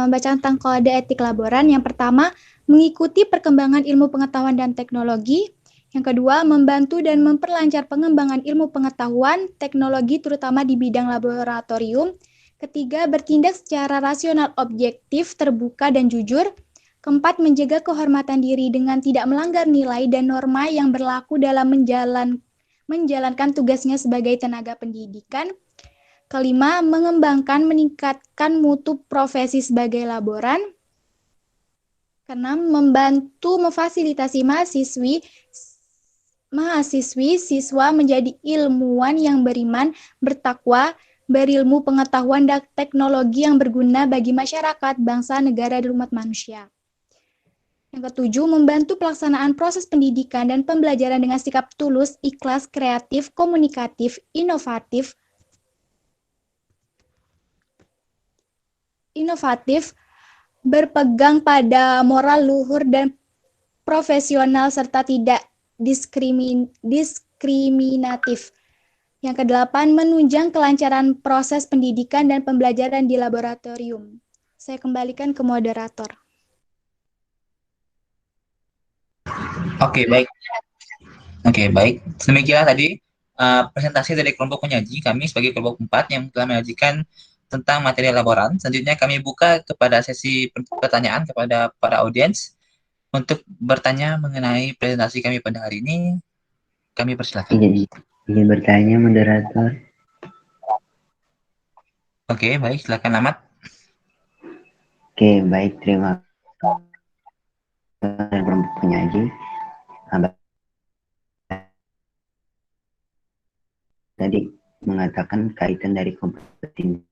membaca tentang kode etik laboran. Yang pertama, mengikuti perkembangan ilmu pengetahuan dan teknologi. Yang kedua, membantu dan memperlancar pengembangan ilmu pengetahuan, teknologi terutama di bidang laboratorium. Ketiga, bertindak secara rasional, objektif, terbuka, dan jujur. Keempat, menjaga kehormatan diri dengan tidak melanggar nilai dan norma yang berlaku dalam menjalankan tugasnya sebagai tenaga pendidikan. Kelima, mengembangkan, meningkatkan mutu profesi sebagai laboran. Keenam, membantu memfasilitasi mahasiswi, siswa menjadi ilmuwan yang beriman, bertakwa, berilmu pengetahuan dan teknologi yang berguna bagi masyarakat, bangsa, negara, dan umat manusia. Yang ketujuh, membantu pelaksanaan proses pendidikan dan pembelajaran dengan sikap tulus, ikhlas, kreatif, komunikatif, inovatif, berpegang pada moral luhur dan profesional serta tidak diskriminatif. Yang kedelapan, menunjang kelancaran proses pendidikan dan pembelajaran di laboratorium. Saya kembalikan ke moderator. Oke, baik. Demikianlah tadi presentasi dari kelompok penyaji kami sebagai kelompok 4 yang telah menyajikan tentang materi laboran. Selanjutnya kami buka kepada sesi pertanyaan kepada para audiens. Untuk bertanya mengenai presentasi kami pada hari ini, kami persilakan. Ingin bertanya, moderator. Oke, baik. Silakan, Ahmad. Oke, baik. Terima kasih kelompok penyaji. Tadi mengatakan kaitan dari kompetensi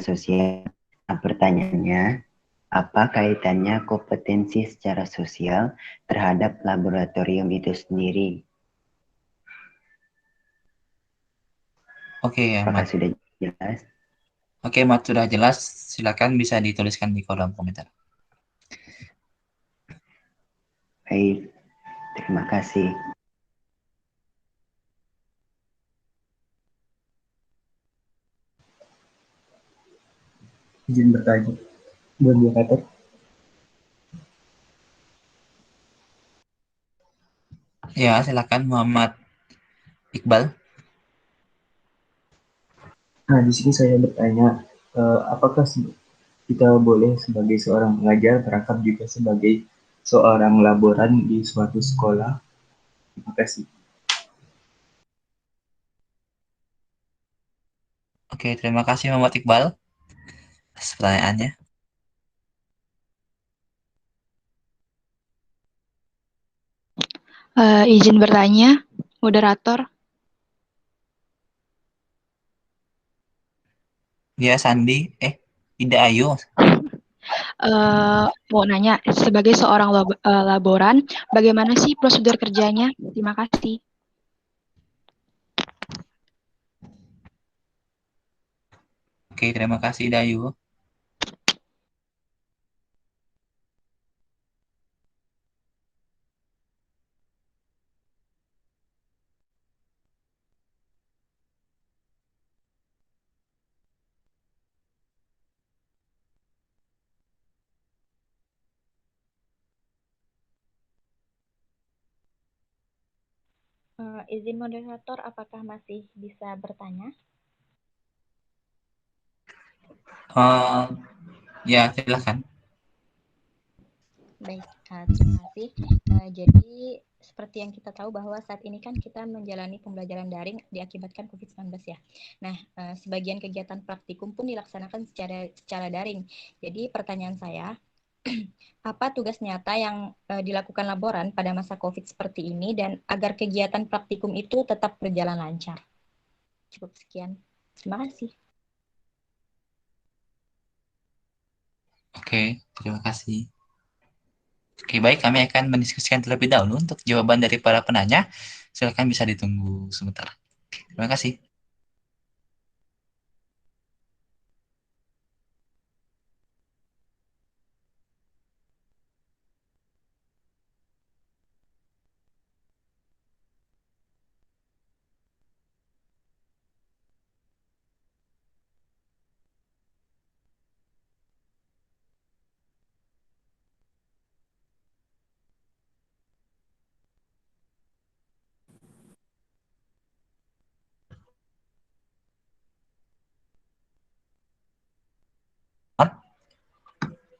sosial. Nah, pertanyaannya, apa kaitannya kompetensi secara sosial terhadap laboratorium itu sendiri? Oke, apakah sudah jelas? Oke, Mat, sudah jelas. Silakan bisa dituliskan di kolom komentar. Baik, terima kasih. Izin bertanya, moderator. Ya, silakan Muhammad Iqbal. Nah, di sini saya bertanya, apakah kita boleh sebagai seorang pengajar merangkap juga sebagai seorang laboran di suatu sekolah? Terima kasih. Oke, terima kasih Muhammad Iqbal atas pertanyaannya. Izin bertanya, moderator. Dia Sandi, Ida Ayu. Mau nanya, sebagai seorang laboran, bagaimana sih prosedur kerjanya? Terima kasih. Oke, terima kasih Ida Ayu. Izin moderator, apakah masih bisa bertanya? Ya, silakan. Baik, terima kasih. Jadi, seperti yang kita tahu bahwa saat ini kan kita menjalani pembelajaran daring diakibatkan COVID-19 ya. Nah, sebagian kegiatan praktikum pun dilaksanakan secara daring. Jadi, pertanyaan saya, apa tugas nyata yang dilakukan laboran pada masa COVID seperti ini dan agar kegiatan praktikum itu tetap berjalan lancar? Cukup sekian. Terima kasih. Oke, terima kasih. Oke, baik, kami akan mendiskusikan terlebih dahulu untuk jawaban dari para penanya. Silakan bisa ditunggu sebentar. Terima kasih.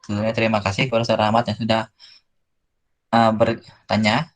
Sebelumnya terima kasih kepada Saudara Ahmad yang sudah bertanya.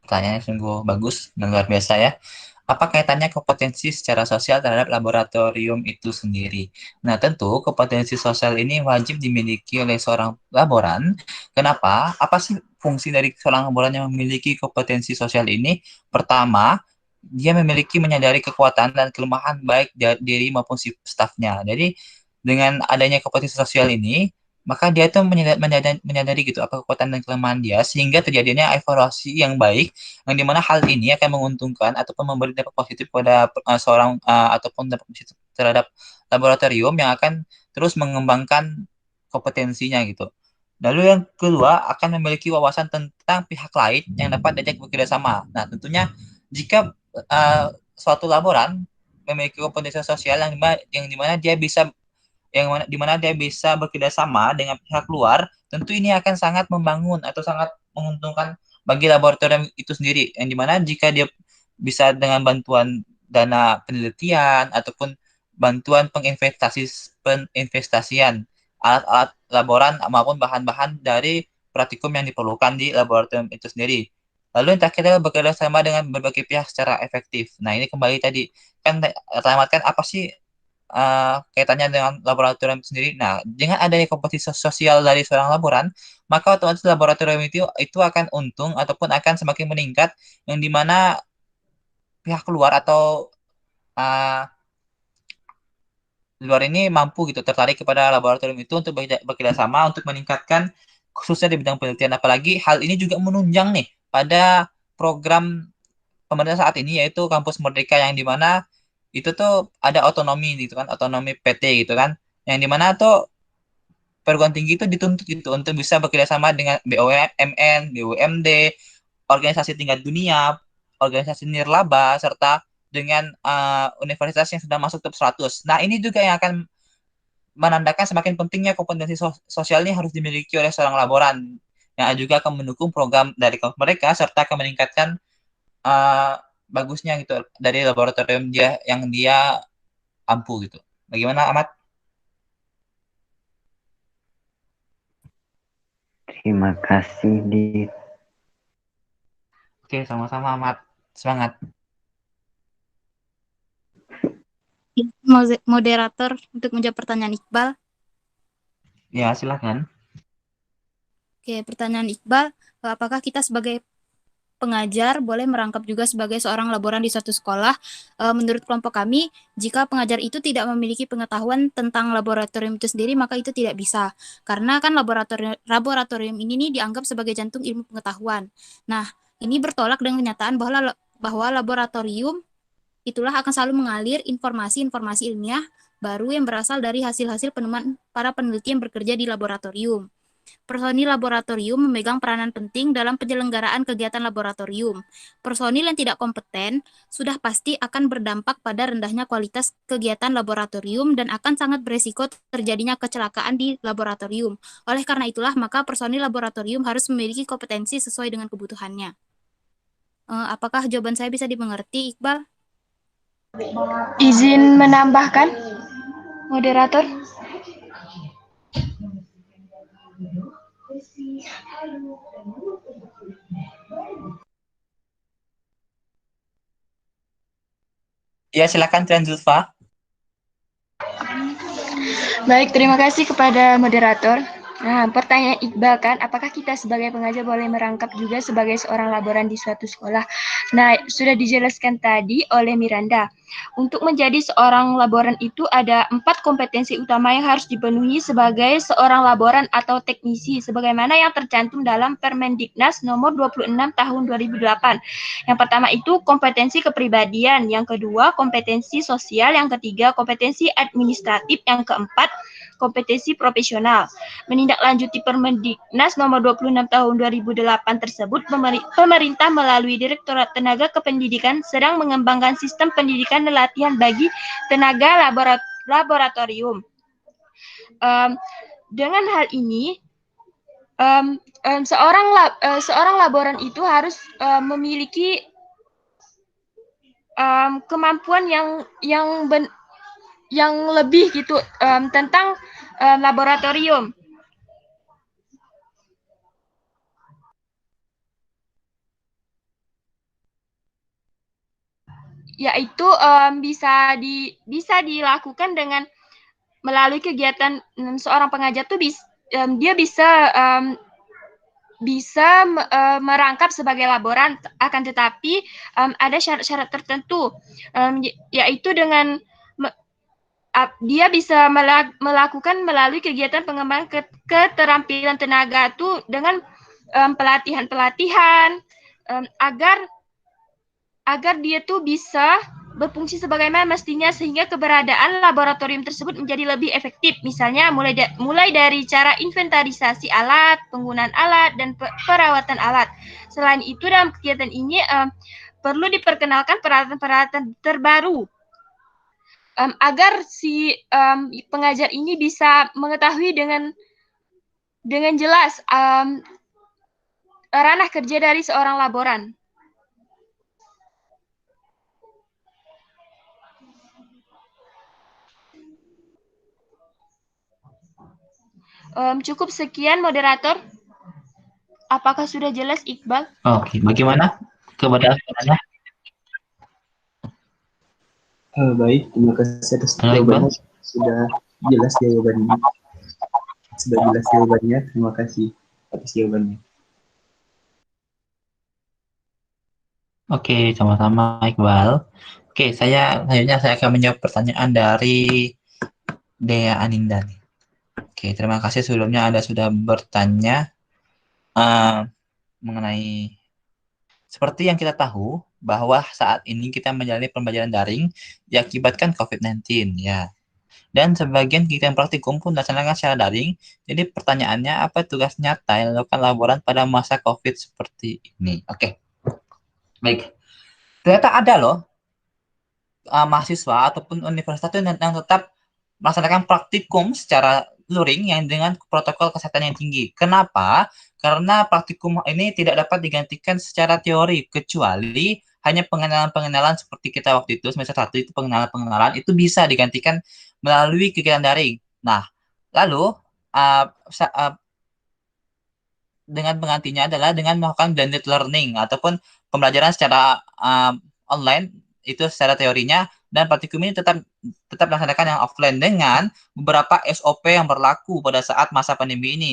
Pertanyaannya sungguh bagus dan luar biasa ya. Apa kaitannya kompetensi secara sosial terhadap laboratorium itu sendiri? Nah, tentu kompetensi sosial ini wajib dimiliki oleh seorang laboran. Kenapa? Apa sih fungsi dari seorang laboran yang memiliki kompetensi sosial ini? Pertama, dia memiliki menyadari kekuatan dan kelemahan baik diri maupun si stafnya. Jadi, dengan adanya kompetensi sosial ini, maka dia tuh menyadari gitu apa kekuatan dan kelemahan dia, sehingga terjadinya evaluasi yang baik, yang dimana hal ini akan menguntungkan ataupun memberi dampak positif pada seorang ataupun dampak positif terhadap laboratorium yang akan terus mengembangkan kompetensinya gitu. Lalu yang kedua, akan memiliki wawasan tentang pihak lain yang dapat diajak bekerja sama. Nah, tentunya jika suatu laboran memiliki kompetensi sosial yang dimana dia bisa dimana dia bisa bekerja sama dengan pihak luar, tentu ini akan sangat membangun atau sangat menguntungkan bagi laboratorium itu sendiri. Yang dimana jika dia bisa dengan bantuan dana penelitian ataupun bantuan penginvestasian alat-alat laboran maupun bahan-bahan dari praktikum yang diperlukan di laboratorium itu sendiri. Lalu yang terakhir adalah bekerja sama dengan berbagai pihak secara efektif. Nah, ini kembali tadi kan kan apa sih kaitannya dengan laboratorium sendiri. Nah, dengan adanya kompetisi sosial dari seorang laboran, maka otomatis laboratorium itu akan untung ataupun akan semakin meningkat, yang dimana pihak luar atau uh, luar ini mampu gitu tertarik kepada laboratorium itu untuk bekerja sama untuk meningkatkan khususnya di bidang penelitian. Apalagi hal ini juga menunjang nih pada program pemerintah saat ini, yaitu Kampus Merdeka, yang dimana itu tuh ada otonomi gitu kan, otonomi PT gitu kan, yang dimana tuh perguruan tinggi itu dituntut gitu untuk bisa bekerja sama dengan BUMN, BUMD, organisasi tingkat dunia, organisasi nirlaba, serta dengan universitas yang sudah masuk top 100. Nah, ini juga yang akan menandakan semakin pentingnya kompetensi sosial ini harus dimiliki oleh seorang laboran yang juga akan mendukung program dari kampus mereka serta akan meningkatkan bagusnya gitu dari laboratorium dia yang dia ampu gitu. Bagaimana Ahmad? Terima kasih, Dit. Oke, sama-sama Ahmad. Semangat. Moderator untuk menjawab pertanyaan Iqbal. Ya, silakan. Oke, pertanyaan Iqbal, apakah kita sebagai pengajar boleh merangkap juga sebagai seorang laboran di suatu sekolah? Menurut kelompok kami, jika pengajar itu tidak memiliki pengetahuan tentang laboratorium itu sendiri, maka itu tidak bisa. Karena kan laboratorium ini nih dianggap sebagai jantung ilmu pengetahuan. Nah, ini bertolak dengan kenyataan bahwa laboratorium itulah akan selalu mengalir informasi-informasi ilmiah baru yang berasal dari hasil-hasil penemuan para peneliti yang bekerja di laboratorium. Personil laboratorium memegang peranan penting dalam penyelenggaraan kegiatan laboratorium. Personil yang tidak kompeten sudah pasti akan berdampak pada rendahnya kualitas kegiatan laboratorium dan akan sangat beresiko terjadinya kecelakaan di laboratorium. Oleh karena itulah, maka personil laboratorium harus memiliki kompetensi sesuai dengan kebutuhannya. Apakah jawaban saya bisa dimengerti, Iqbal? Izin menambahkan, moderator. Ya, silakan Trian Zulfa. Baik, terima kasih kepada moderator. Nah, pertanyaan Iqbal kan, apakah kita sebagai pengajar boleh merangkap juga sebagai seorang laboran di suatu sekolah? Nah, sudah dijelaskan tadi oleh Miranda. Untuk menjadi seorang laboran itu ada 4 kompetensi utama yang harus dipenuhi sebagai seorang laboran atau teknisi, sebagaimana yang tercantum dalam Permendiknas nomor 26 tahun 2008. Yang pertama itu kompetensi kepribadian, yang kedua kompetensi sosial, yang ketiga kompetensi administratif, yang keempat kompetensi profesional. Menindaklanjuti Permendiknas nomor 26 tahun 2008 tersebut, pemerintah melalui Direktorat Tenaga Kependidikan sedang mengembangkan sistem pendidikan dan latihan bagi tenaga laboratorium. Dengan hal ini, seorang laboran itu harus memiliki kemampuan yang lebih gitu tentang laboratorium. Yaitu bisa dilakukan dengan melalui kegiatan seorang pengajar tuh dia bisa merangkap sebagai laboran, akan tetapi ada syarat-syarat tertentu, yaitu dengan dia bisa melakukan melalui kegiatan pengembangan keterampilan tenaga itu dengan pelatihan-pelatihan agar dia tuh bisa berfungsi sebagaimana mestinya sehingga keberadaan laboratorium tersebut menjadi lebih efektif. Misalnya mulai dari cara inventarisasi alat, penggunaan alat, dan perawatan alat. Selain itu dalam kegiatan ini perlu diperkenalkan peralatan-peralatan terbaru agar si pengajar ini bisa mengetahui dengan jelas ranah kerja dari seorang laboran. Cukup sekian, moderator. Apakah sudah jelas, Iqbal? Oke, bagaimana kepada semuanya? Baik, terima kasih atas jawabannya. Sudah jelas jawabannya. Terima kasih atas jawabannya. Oke, sama-sama Iqbal. Oke, selanjutnya saya akan menjawab pertanyaan dari Dea Aninda. Oke, terima kasih sebelumnya Anda sudah bertanya mengenai seperti yang kita tahu bahwa saat ini kita menjalani pembelajaran daring diakibatkan COVID-19 ya. Dan sebagian kegiatan praktikum pun dilaksanakan secara daring. Jadi pertanyaannya, apa tugas nyata yang dilakukan laboran pada masa COVID seperti ini? Oke. Baik. Ternyata ada loh mahasiswa ataupun universitas yang tetap melaksanakan praktikum secara luring yang dengan protokol kesehatan yang tinggi. Kenapa? Karena praktikum ini tidak dapat digantikan secara teori, kecuali hanya pengenalan-pengenalan seperti kita waktu itu, semester 1 itu pengenalan-pengenalan, itu bisa digantikan melalui kegiatan daring. Nah, lalu dengan penggantinya adalah dengan melakukan blended learning ataupun pembelajaran secara online itu secara teorinya, dan praktikum ini tetap dilaksanakan yang offline dengan beberapa SOP yang berlaku pada saat masa pandemi ini.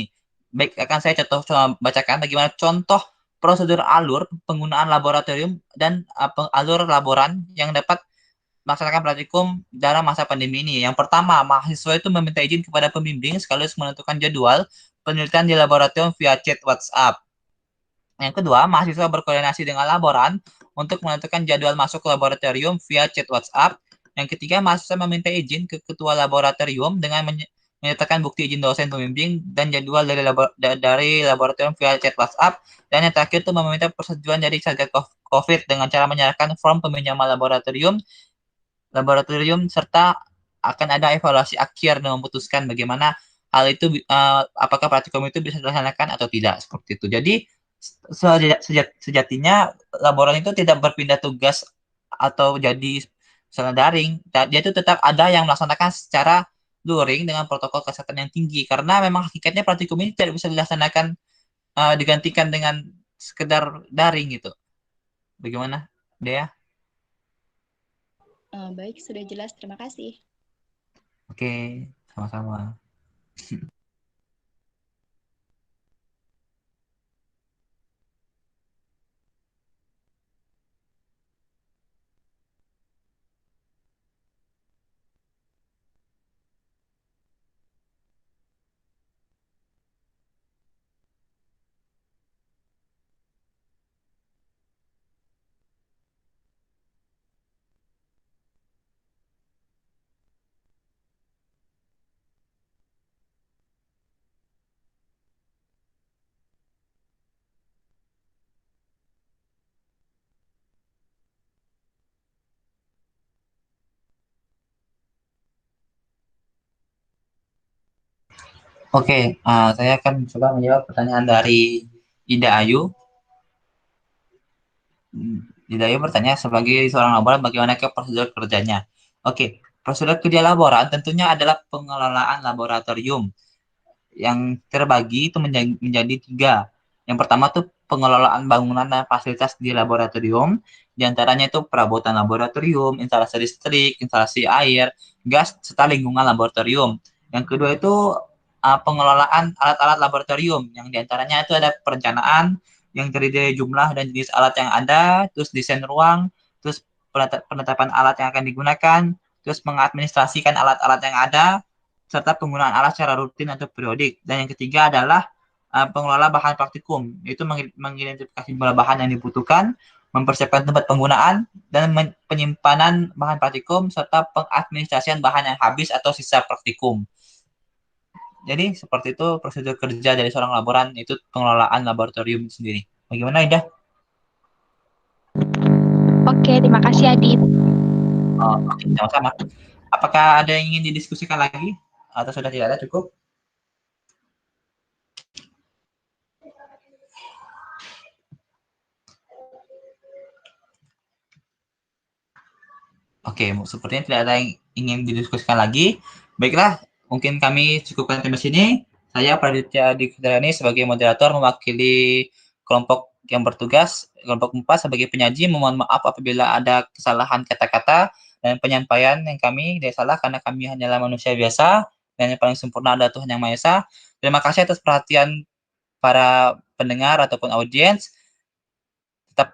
Baik, akan saya coba bacakan bagaimana contoh prosedur alur penggunaan laboratorium dan alur laboran yang dapat melaksanakan praktikum dalam masa pandemi ini. Yang pertama, mahasiswa itu meminta izin kepada pembimbing sekaligus menentukan jadwal penelitian di laboratorium via chat WhatsApp. Yang kedua, mahasiswa berkoordinasi dengan laboran untuk menentukan jadwal masuk ke laboratorium via chat WhatsApp. Yang ketiga, mahasiswa meminta izin ke ketua laboratorium dengan menyertakan bukti izin dosen pembimbing dan jadwal dari laboratorium via chat WhatsApp. Dan yang terakhir itu meminta persetujuan dari Satgas COVID dengan cara menyerahkan form peminjaman laboratorium serta akan ada evaluasi akhir dan memutuskan bagaimana hal itu apakah praktikum itu bisa dilaksanakan atau tidak, seperti itu. Jadi sejatinya laboran itu tidak berpindah tugas atau jadi secara daring, dia itu tetap ada yang melaksanakan secara luring dengan protokol kesehatan yang tinggi, karena memang hakikatnya praktikum ini tidak bisa dilaksanakan digantikan dengan sekedar daring gitu. Bagaimana, Dea? Baik, sudah jelas. Terima kasih. Oke, sama-sama. Oke, saya akan coba menjawab pertanyaan dari Ida Ayu. Ida Ayu bertanya, sebagai seorang laboran, bagaimana prosedur kerjanya? Oke, prosedur kerja laboran tentunya adalah pengelolaan laboratorium yang terbagi itu menjadi 3. Yang pertama tuh pengelolaan bangunan dan fasilitas di laboratorium, diantaranya itu perabotan laboratorium, instalasi listrik, instalasi air, gas, serta lingkungan laboratorium. Yang kedua itu pengelolaan alat-alat laboratorium, yang diantaranya itu ada perencanaan yang terdiri dari jumlah dan jenis alat yang ada, terus desain ruang, terus penetapan alat yang akan digunakan, terus mengadministrasikan alat-alat yang ada, serta penggunaan alat secara rutin atau periodik. Dan yang ketiga adalah pengelola bahan praktikum, yaitu mengidentifikasi jumlah bahan yang dibutuhkan, mempersiapkan tempat penggunaan, dan penyimpanan bahan praktikum, serta pengadministrasian bahan yang habis atau sisa praktikum. Jadi seperti itu prosedur kerja dari seorang laboran, itu pengelolaan laboratorium sendiri. Bagaimana, Ida? Oke, terima kasih Adit. Oke, sama-sama. Apakah ada yang ingin didiskusikan lagi? Atau sudah tidak ada, cukup? Oke, sepertinya tidak ada yang ingin didiskusikan lagi. Baiklah, mungkin kami cukupkan sampai sini. Saya Praditya Dikdarani sebagai moderator mewakili kelompok yang bertugas, kelompok 4 sebagai penyaji. Mohon maaf apabila ada kesalahan kata-kata dan penyampaian yang kami tidak salah, karena kami hanyalah manusia biasa dan yang paling sempurna adalah Tuhan Yang Maha Esa. Terima kasih atas perhatian para pendengar ataupun audiens. Tetap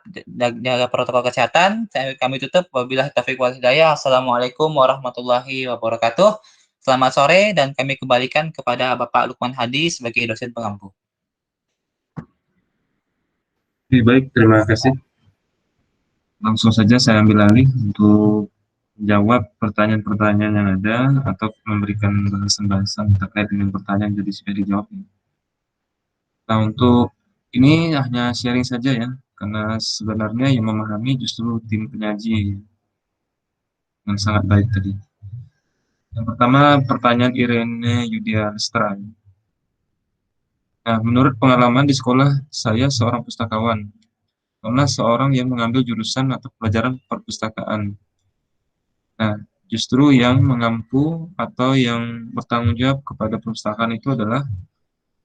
jaga protokol kesehatan. Kami tutup. Wabillahi taufiq wal hidayah. Assalamualaikum warahmatullahi wabarakatuh. Selamat sore, dan kami kembalikan kepada Bapak Lukman Hadi sebagai dosen pengampu. Baik, terima kasih. Langsung saja saya ambil alih untuk menjawab pertanyaan-pertanyaan yang ada atau memberikan bahasan-bahasan terkait dengan pertanyaan yang jadi sudah dijawab. Nah, untuk ini hanya sharing saja ya, karena sebenarnya yang memahami justru tim penyaji yang sangat baik tadi. Yang pertama, pertanyaan Irene Yudia Lestra. Nah, menurut pengalaman di sekolah, saya seorang pustakawan. Karena seorang yang mengambil jurusan atau pelajaran perpustakaan. Nah, justru yang mengampu atau yang bertanggung jawab kepada perpustakaan itu adalah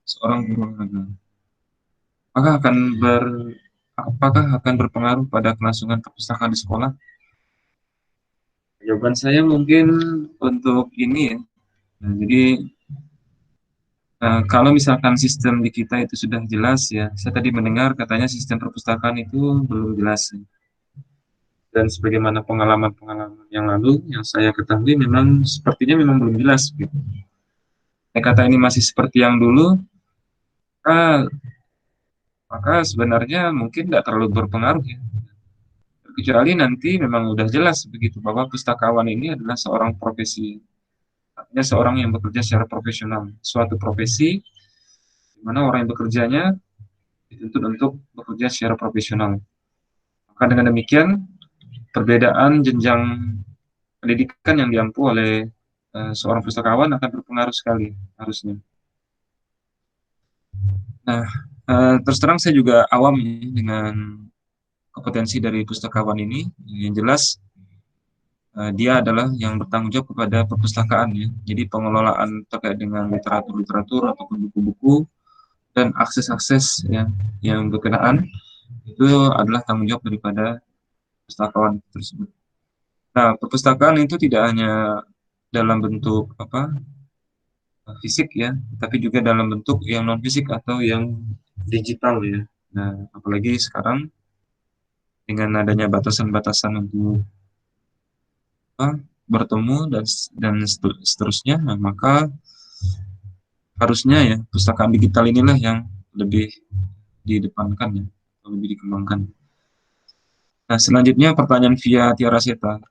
seorang guru olahraga. Apakah akan berpengaruh pada kelangsungan perpustakaan di sekolah? Jawaban saya mungkin untuk ini ya. Nah, jadi kalau misalkan sistem di kita itu sudah jelas ya, saya tadi mendengar katanya sistem perpustakaan itu belum jelas. Dan sebagaimana pengalaman-pengalaman yang lalu yang saya ketahui memang sepertinya memang belum jelas gitu. Kata ini masih seperti yang dulu, maka sebenarnya mungkin tidak terlalu berpengaruh ya. Kecuali nanti memang udah jelas begitu bahwa pustakawan ini adalah seorang profesi, artinya seorang yang bekerja secara profesional, suatu profesi di mana orang yang bekerjanya dituntut untuk bekerja secara profesional. Maka dengan demikian perbedaan jenjang pendidikan yang diampu oleh seorang pustakawan akan berpengaruh sekali harusnya. Nah, terus terang saya juga awam ya, dengan kompetensi dari pustakawan ini. Yang jelas dia adalah yang bertanggung jawab kepada perpustakaan ya. Jadi pengelolaan terkait dengan literatur ataupun buku-buku dan akses-akses ya, yang berkenaan itu adalah tanggung jawab daripada pustakawan tersebut. Nah, perpustakaan itu tidak hanya dalam bentuk fisik ya, tapi juga dalam bentuk yang non fisik atau yang digital ya. Nah, apalagi sekarang dengan adanya batasan-batasan untuk bertemu dan seterusnya, nah, maka harusnya ya pustakaan digital inilah yang lebih didepankan ya, lebih dikembangkan. Nah, selanjutnya pertanyaan via Tiara Seta.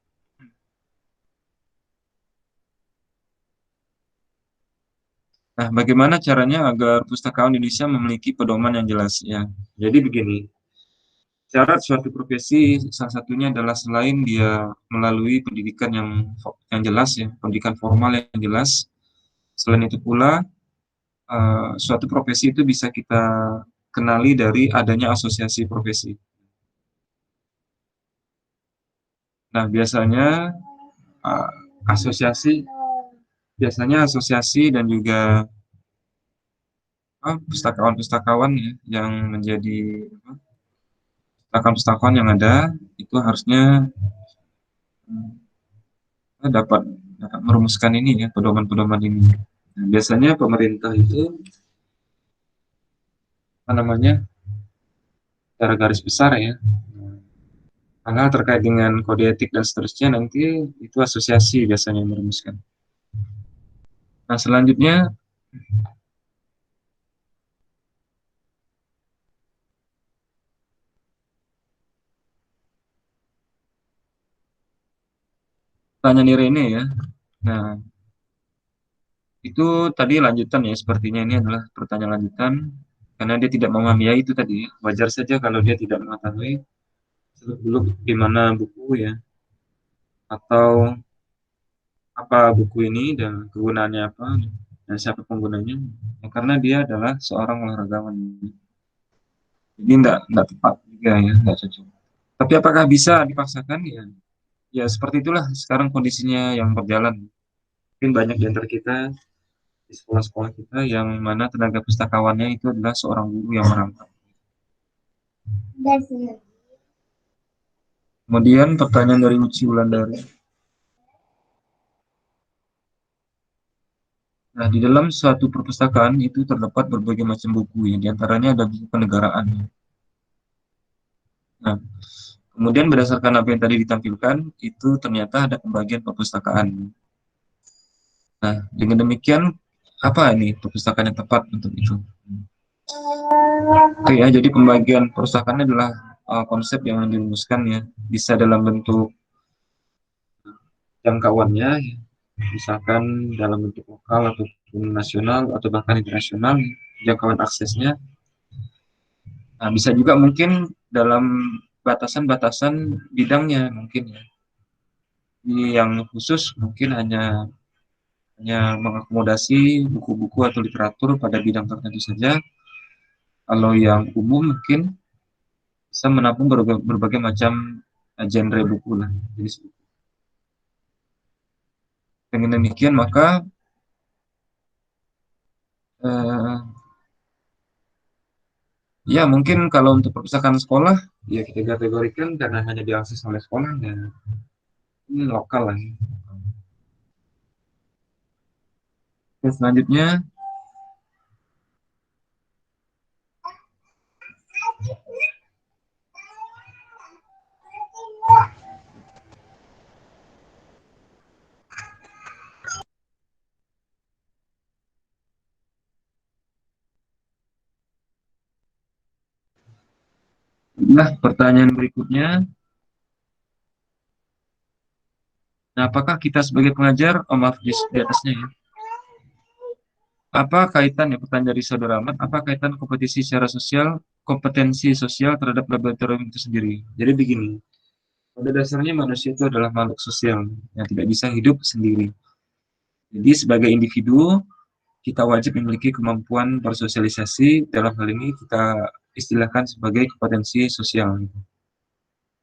Nah, bagaimana caranya agar pustakawan Indonesia memiliki pedoman yang jelas ya? Jadi begini, syarat suatu profesi salah satunya adalah selain dia melalui pendidikan yang jelas ya, pendidikan formal yang jelas. Selain itu pula suatu profesi itu bisa kita kenali dari adanya asosiasi profesi. Nah, biasanya asosiasi dan juga pustakawan-pustakawan ya, yang menjadi pustakawan yang ada itu harusnya dapat merumuskan ini ya, pedoman-pedoman ini. Nah, biasanya pemerintah itu secara garis besar ya, hal-hal terkait dengan kode etik dan seterusnya nanti itu asosiasi biasanya merumuskan. Nah, selanjutnya pertanyaan Irene ya. Nah, itu tadi lanjutan ya, sepertinya ini adalah pertanyaan lanjutan karena dia tidak memahami ya, itu tadi wajar saja kalau dia tidak mengetahui seluk-beluk di mana buku ya, atau apa buku ini dan kegunaannya apa dan siapa penggunanya ya, karena dia adalah seorang olahragawan. Jadi tidak tepat juga ya, tidak cocok. Tapi apakah bisa dipaksakan ya? Ya seperti itulah sekarang kondisinya yang berjalan. Mungkin banyak di antara kita di sekolah-sekolah kita yang mana tenaga pustakawannya itu adalah seorang guru yang merangkap. Kemudian pertanyaan dari Uci Wulandari. Nah, di dalam suatu perpustakaan itu terdapat berbagai macam buku, yang diantaranya ada buku kenegaraan. Nah, kemudian berdasarkan apa yang tadi ditampilkan, itu ternyata ada pembagian perpustakaan. Nah, dengan demikian, apa ini perpustakaan yang tepat untuk itu? Oke ya, jadi pembagian perpustakaan adalah konsep yang dirumuskan ya, bisa dalam bentuk jangkauannya, ya. Misalkan dalam bentuk lokal ataupun nasional atau bahkan internasional, jangkauan aksesnya. Nah, bisa juga mungkin dalam batasan-batasan bidangnya mungkin ya. Ini yang khusus mungkin hanya hanya mengakomodasi buku-buku atau literatur pada bidang tertentu saja. Kalau yang umum mungkin bisa menampung berbagai macam genre buku lah. Jadi dengan demikian maka ya mungkin kalau untuk perpustakaan sekolah ya kita kategorikan karena hanya diakses oleh sekolah dan ini lokal lah. Oke, selanjutnya pertanyaan berikutnya. Nah, apakah kita sebagai pengajar, maaf di atasnya ya. Apa kaitan ya pertanyaan dari saudara Ahmad? Apa kaitan kompetisi secara sosial, kompetensi sosial terhadap laboratorium itu sendiri? Jadi begini, pada dasarnya manusia itu adalah makhluk sosial yang tidak bisa hidup sendiri. Jadi sebagai individu kita wajib memiliki kemampuan bersosialisasi. Dalam hal ini kita istilahkan sebagai kompetensi sosial.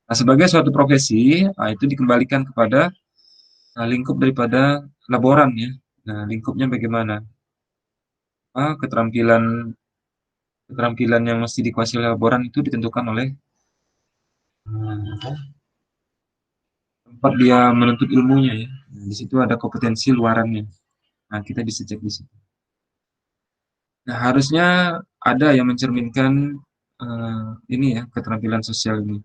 Nah, sebagai suatu profesi, itu dikembalikan kepada lingkup daripada laboran ya. Nah, lingkupnya bagaimana? Keterampilan yang mesti dikuasai laboran itu ditentukan oleh tempat dia menuntut ilmunya ya. Nah, di situ ada kompetensi luarannya. Nah, kita bisa cek di situ. Nah, harusnya ada yang mencerminkan ini ya, keterampilan sosial ini.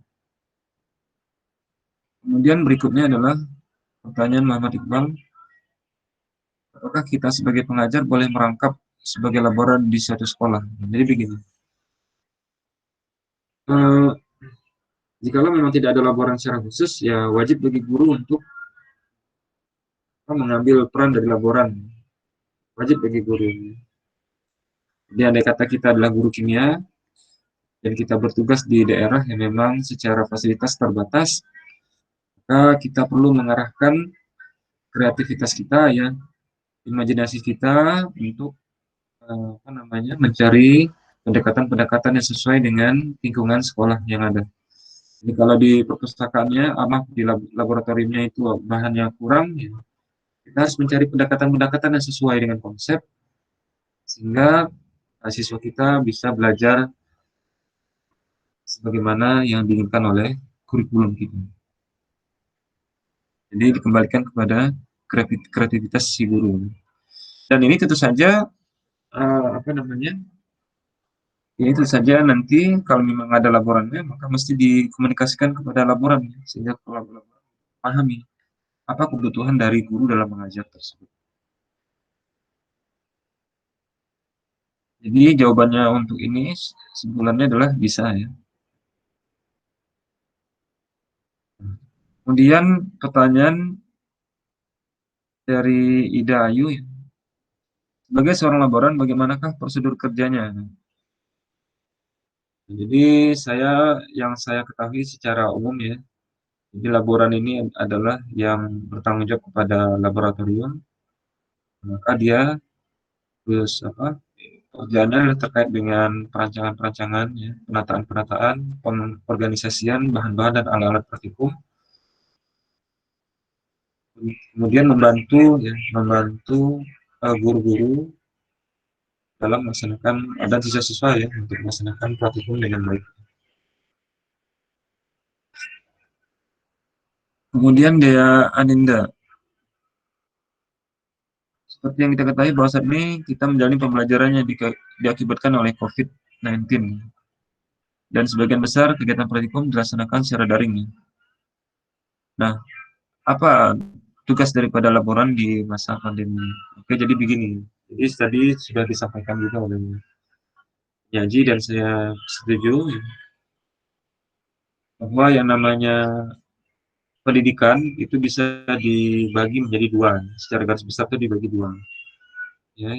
Kemudian berikutnya adalah pertanyaan Muhammad Iqbal. Apakah kita sebagai pengajar boleh merangkap sebagai laboran di suatu sekolah? Jadi begini. Jikalau memang tidak ada laboran secara khusus, ya wajib bagi guru untuk mengambil peran dari laboran. Wajib bagi guru. Jadi andai kata kita adalah guru kimia, dan kita bertugas di daerah yang memang secara fasilitas terbatas, maka kita perlu mengarahkan kreativitas kita ya, imajinasi kita untuk mencari pendekatan-pendekatan yang sesuai dengan lingkungan sekolah yang ada. Jadi kalau di perpustakaannya, di laboratoriumnya itu bahannya kurang, ya, kita harus mencari pendekatan-pendekatan yang sesuai dengan konsep, sehingga siswa kita bisa belajar sebagaimana yang diinginkan oleh kurikulum kita. Jadi dikembalikan kepada kreativitas si guru. Dan ini tentu saja ini tentu saja nanti kalau memang ada laborannya maka mesti dikomunikasikan kepada laboran sehingga laboran pahami apa kebutuhan dari guru dalam mengajar tersebut. Jadi jawabannya untuk ini simpulannya adalah bisa ya. Kemudian pertanyaan dari Ida Ayu ya. Sebagai seorang laboran bagaimanakah prosedur kerjanya? Jadi yang saya ketahui secara umum ya, jadi laboran ini adalah yang bertanggung jawab kepada laboratorium, maka dia terus kerjanya terkait dengan perancangan-perancangan, ya, penataan-penataan, pengorganisasian bahan-bahan dan alat-alat praktikum, kemudian membantu guru-guru dalam melaksanakan dan siswa-siswa ya untuk melaksanakan praktikum dengan baik. Kemudian Dea Aninda, seperti yang kita ketahui bahwa saat ini kita menjalani pembelajarannya diakibatkan oleh COVID-19 dan sebagian besar kegiatan praktikum dilaksanakan secara daring. Nah, apa tugas daripada laboran di masa pandemi? Oke, jadi begini. Jadi tadi sudah disampaikan juga oleh Yaji dan saya setuju bahwa yang namanya pendidikan itu bisa dibagi menjadi dua, secara garis besar itu dibagi dua. Ya,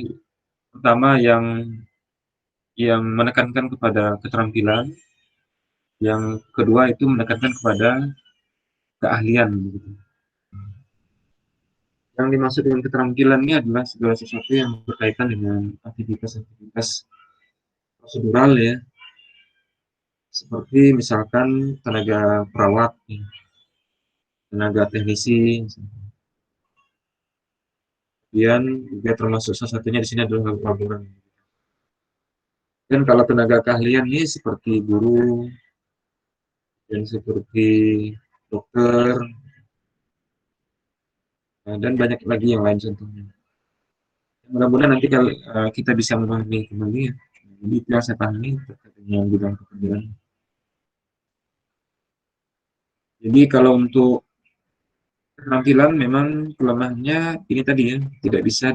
pertama yang menekankan kepada keterampilan, yang kedua itu menekankan kepada keahlian. Gitu. Yang dimaksud dengan keterampilan ini adalah segala sesuatu yang berkaitan dengan aktivitas-aktivitas prosedural ya, seperti misalkan tenaga perawat, ya, tenaga teknisi, kemudian juga termasuk salah satunya di sini adalah laboran. Dan kalau tenaga keahlian ini seperti guru, dan seperti dokter, dan banyak lagi yang lain contohnya. Mudah-mudahan nanti kalau kita bisa memahami kembali ya. Jadi itu yang saya pahami terkait dengan bidang pekerjaan. Jadi kalau untuk keterampilan memang kelemahannya ini tadi ya, tidak bisa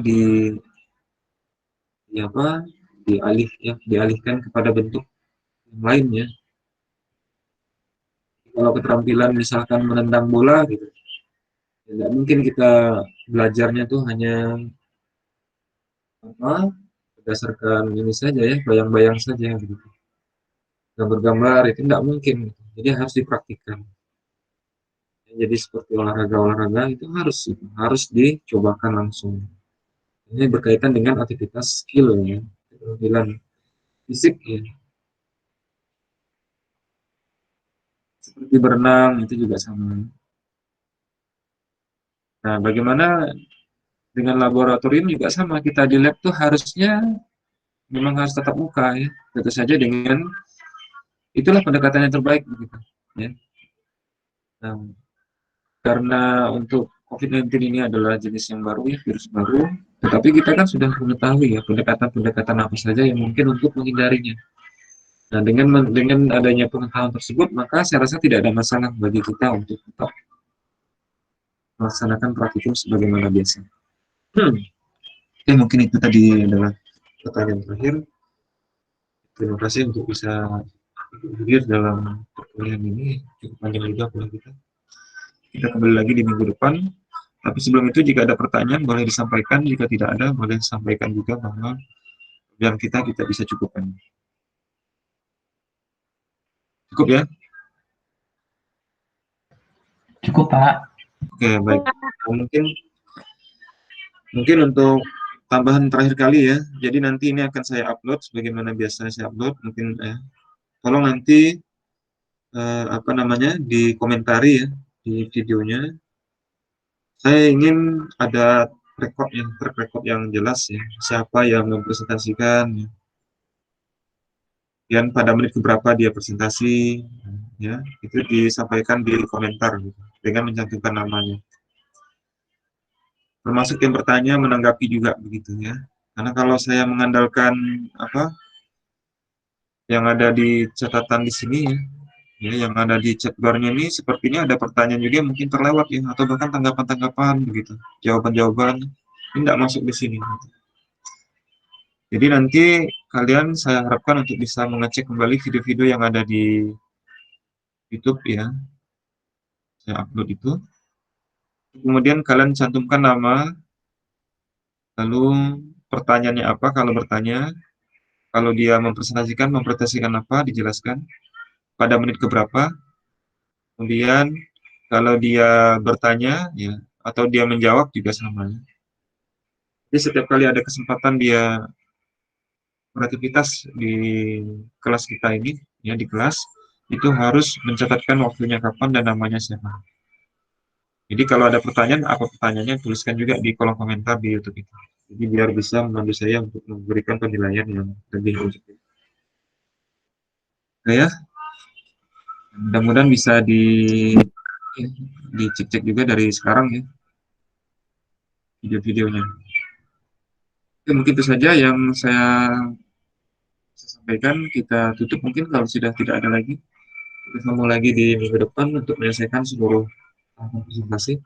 dialihkan kepada bentuk yang lain ya. Kalau keterampilan misalkan menendang bola gitu, ya nggak mungkin kita belajarnya tuh hanya berdasarkan ini saja ya, bayang-bayang saja gitu. Gambar-gambar itu nggak mungkin, jadi harus dipraktikkan. Jadi seperti olahraga-olahraga itu harus dicobakan langsung. Ini berkaitan dengan aktivitas skill ya, keterampilan fisik ya. Seperti berenang itu juga sama. Nah, bagaimana dengan laboratorium juga sama, kita di lab tuh harusnya memang harus tatap muka ya. Tentu saja dengan itulah pendekatan yang terbaik begitu ya. Nah, karena untuk COVID-19 ini adalah jenis yang baru ya, virus baru, tetapi kita kan sudah mengetahui ya pendekatan-pendekatan apa saja yang mungkin untuk menghindarinya. Nah, dengan adanya pengetahuan tersebut, maka saya rasa tidak ada masalah bagi kita untuk tetap melaksanakan praktikum sebagaimana biasa. Oke, mungkin itu tadi adalah pertanyaan terakhir. Terima kasih untuk bisa hadir dalam perkuliahan ini, cukup panjang juga kuliah kita. Kita kembali lagi di minggu depan. Tapi sebelum itu, jika ada pertanyaan boleh disampaikan. Jika tidak ada, boleh sampaikan juga bahwa biar kita bisa cukupkan. Cukup ya? Cukup, Pak. Oke, baik. Mungkin untuk tambahan terakhir kali ya. Jadi nanti ini akan saya upload sebagaimana biasanya saya upload. Mungkin tolong nanti dikomentari ya di videonya. Saya ingin ada track record yang jelas ya. Siapa yang mempresentasikan ya. Dan pada menit keberapa dia presentasi ya, itu disampaikan di komentar gitu, dengan mencantumkan namanya. Termasuk yang bertanya menanggapi juga begitu ya. Karena kalau saya mengandalkan yang ada di catatan di sini ya, yang ada di chat bar-nya ini sepertinya ada pertanyaan juga yang mungkin terlewat ya, atau bahkan tanggapan-tanggapan begitu, jawaban-jawaban ini tidak masuk di sini. Jadi nanti kalian saya harapkan untuk bisa mengecek kembali video-video yang ada di YouTube ya. Saya upload itu. Kemudian kalian cantumkan nama, lalu pertanyaannya apa kalau bertanya, kalau dia mempresentasikan apa, dijelaskan, pada menit keberapa, kemudian kalau dia bertanya ya, atau dia menjawab juga sama. Jadi setiap kali ada kesempatan dia beraktivitas di kelas kita ini, ya di kelas, itu harus mencatatkan waktunya kapan dan namanya siapa. Jadi kalau ada pertanyaan, apa pertanyaannya, tuliskan juga di kolom komentar di YouTube itu. Jadi biar bisa membantu saya untuk memberikan penilaian yang lebih objektif. Oke ya, mudah-mudahan bisa dicek-cek juga dari sekarang ya, video-videonya. Oke, mungkin itu saja yang saya sampaikan. Kita tutup mungkin kalau sudah tidak ada lagi. Kita sambung lagi di minggu depan untuk menyelesaikan seluruh presentasi.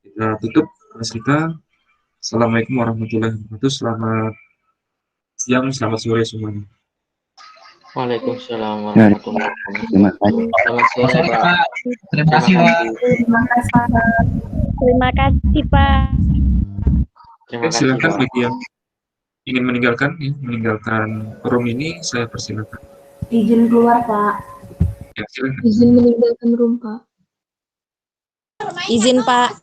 Kita tutup kelas kita. Assalamualaikum warahmatullahi wabarakatuh. Selamat siang, selamat sore semuanya. Waalaikumsalam warahmatullahi wabarakatuh. Terima kasih. Selamat sore, Pak. Terima kasih, Pak. Terima kasih, Pak. Terima kasih, Pak. Terima kasih, Silakan Pak. bagi yang ingin meninggalkan forum ini, saya persilakan. Izin keluar, Pak. Ya, silakan. Izin meninggalkan room, Pak. Izin, Pak.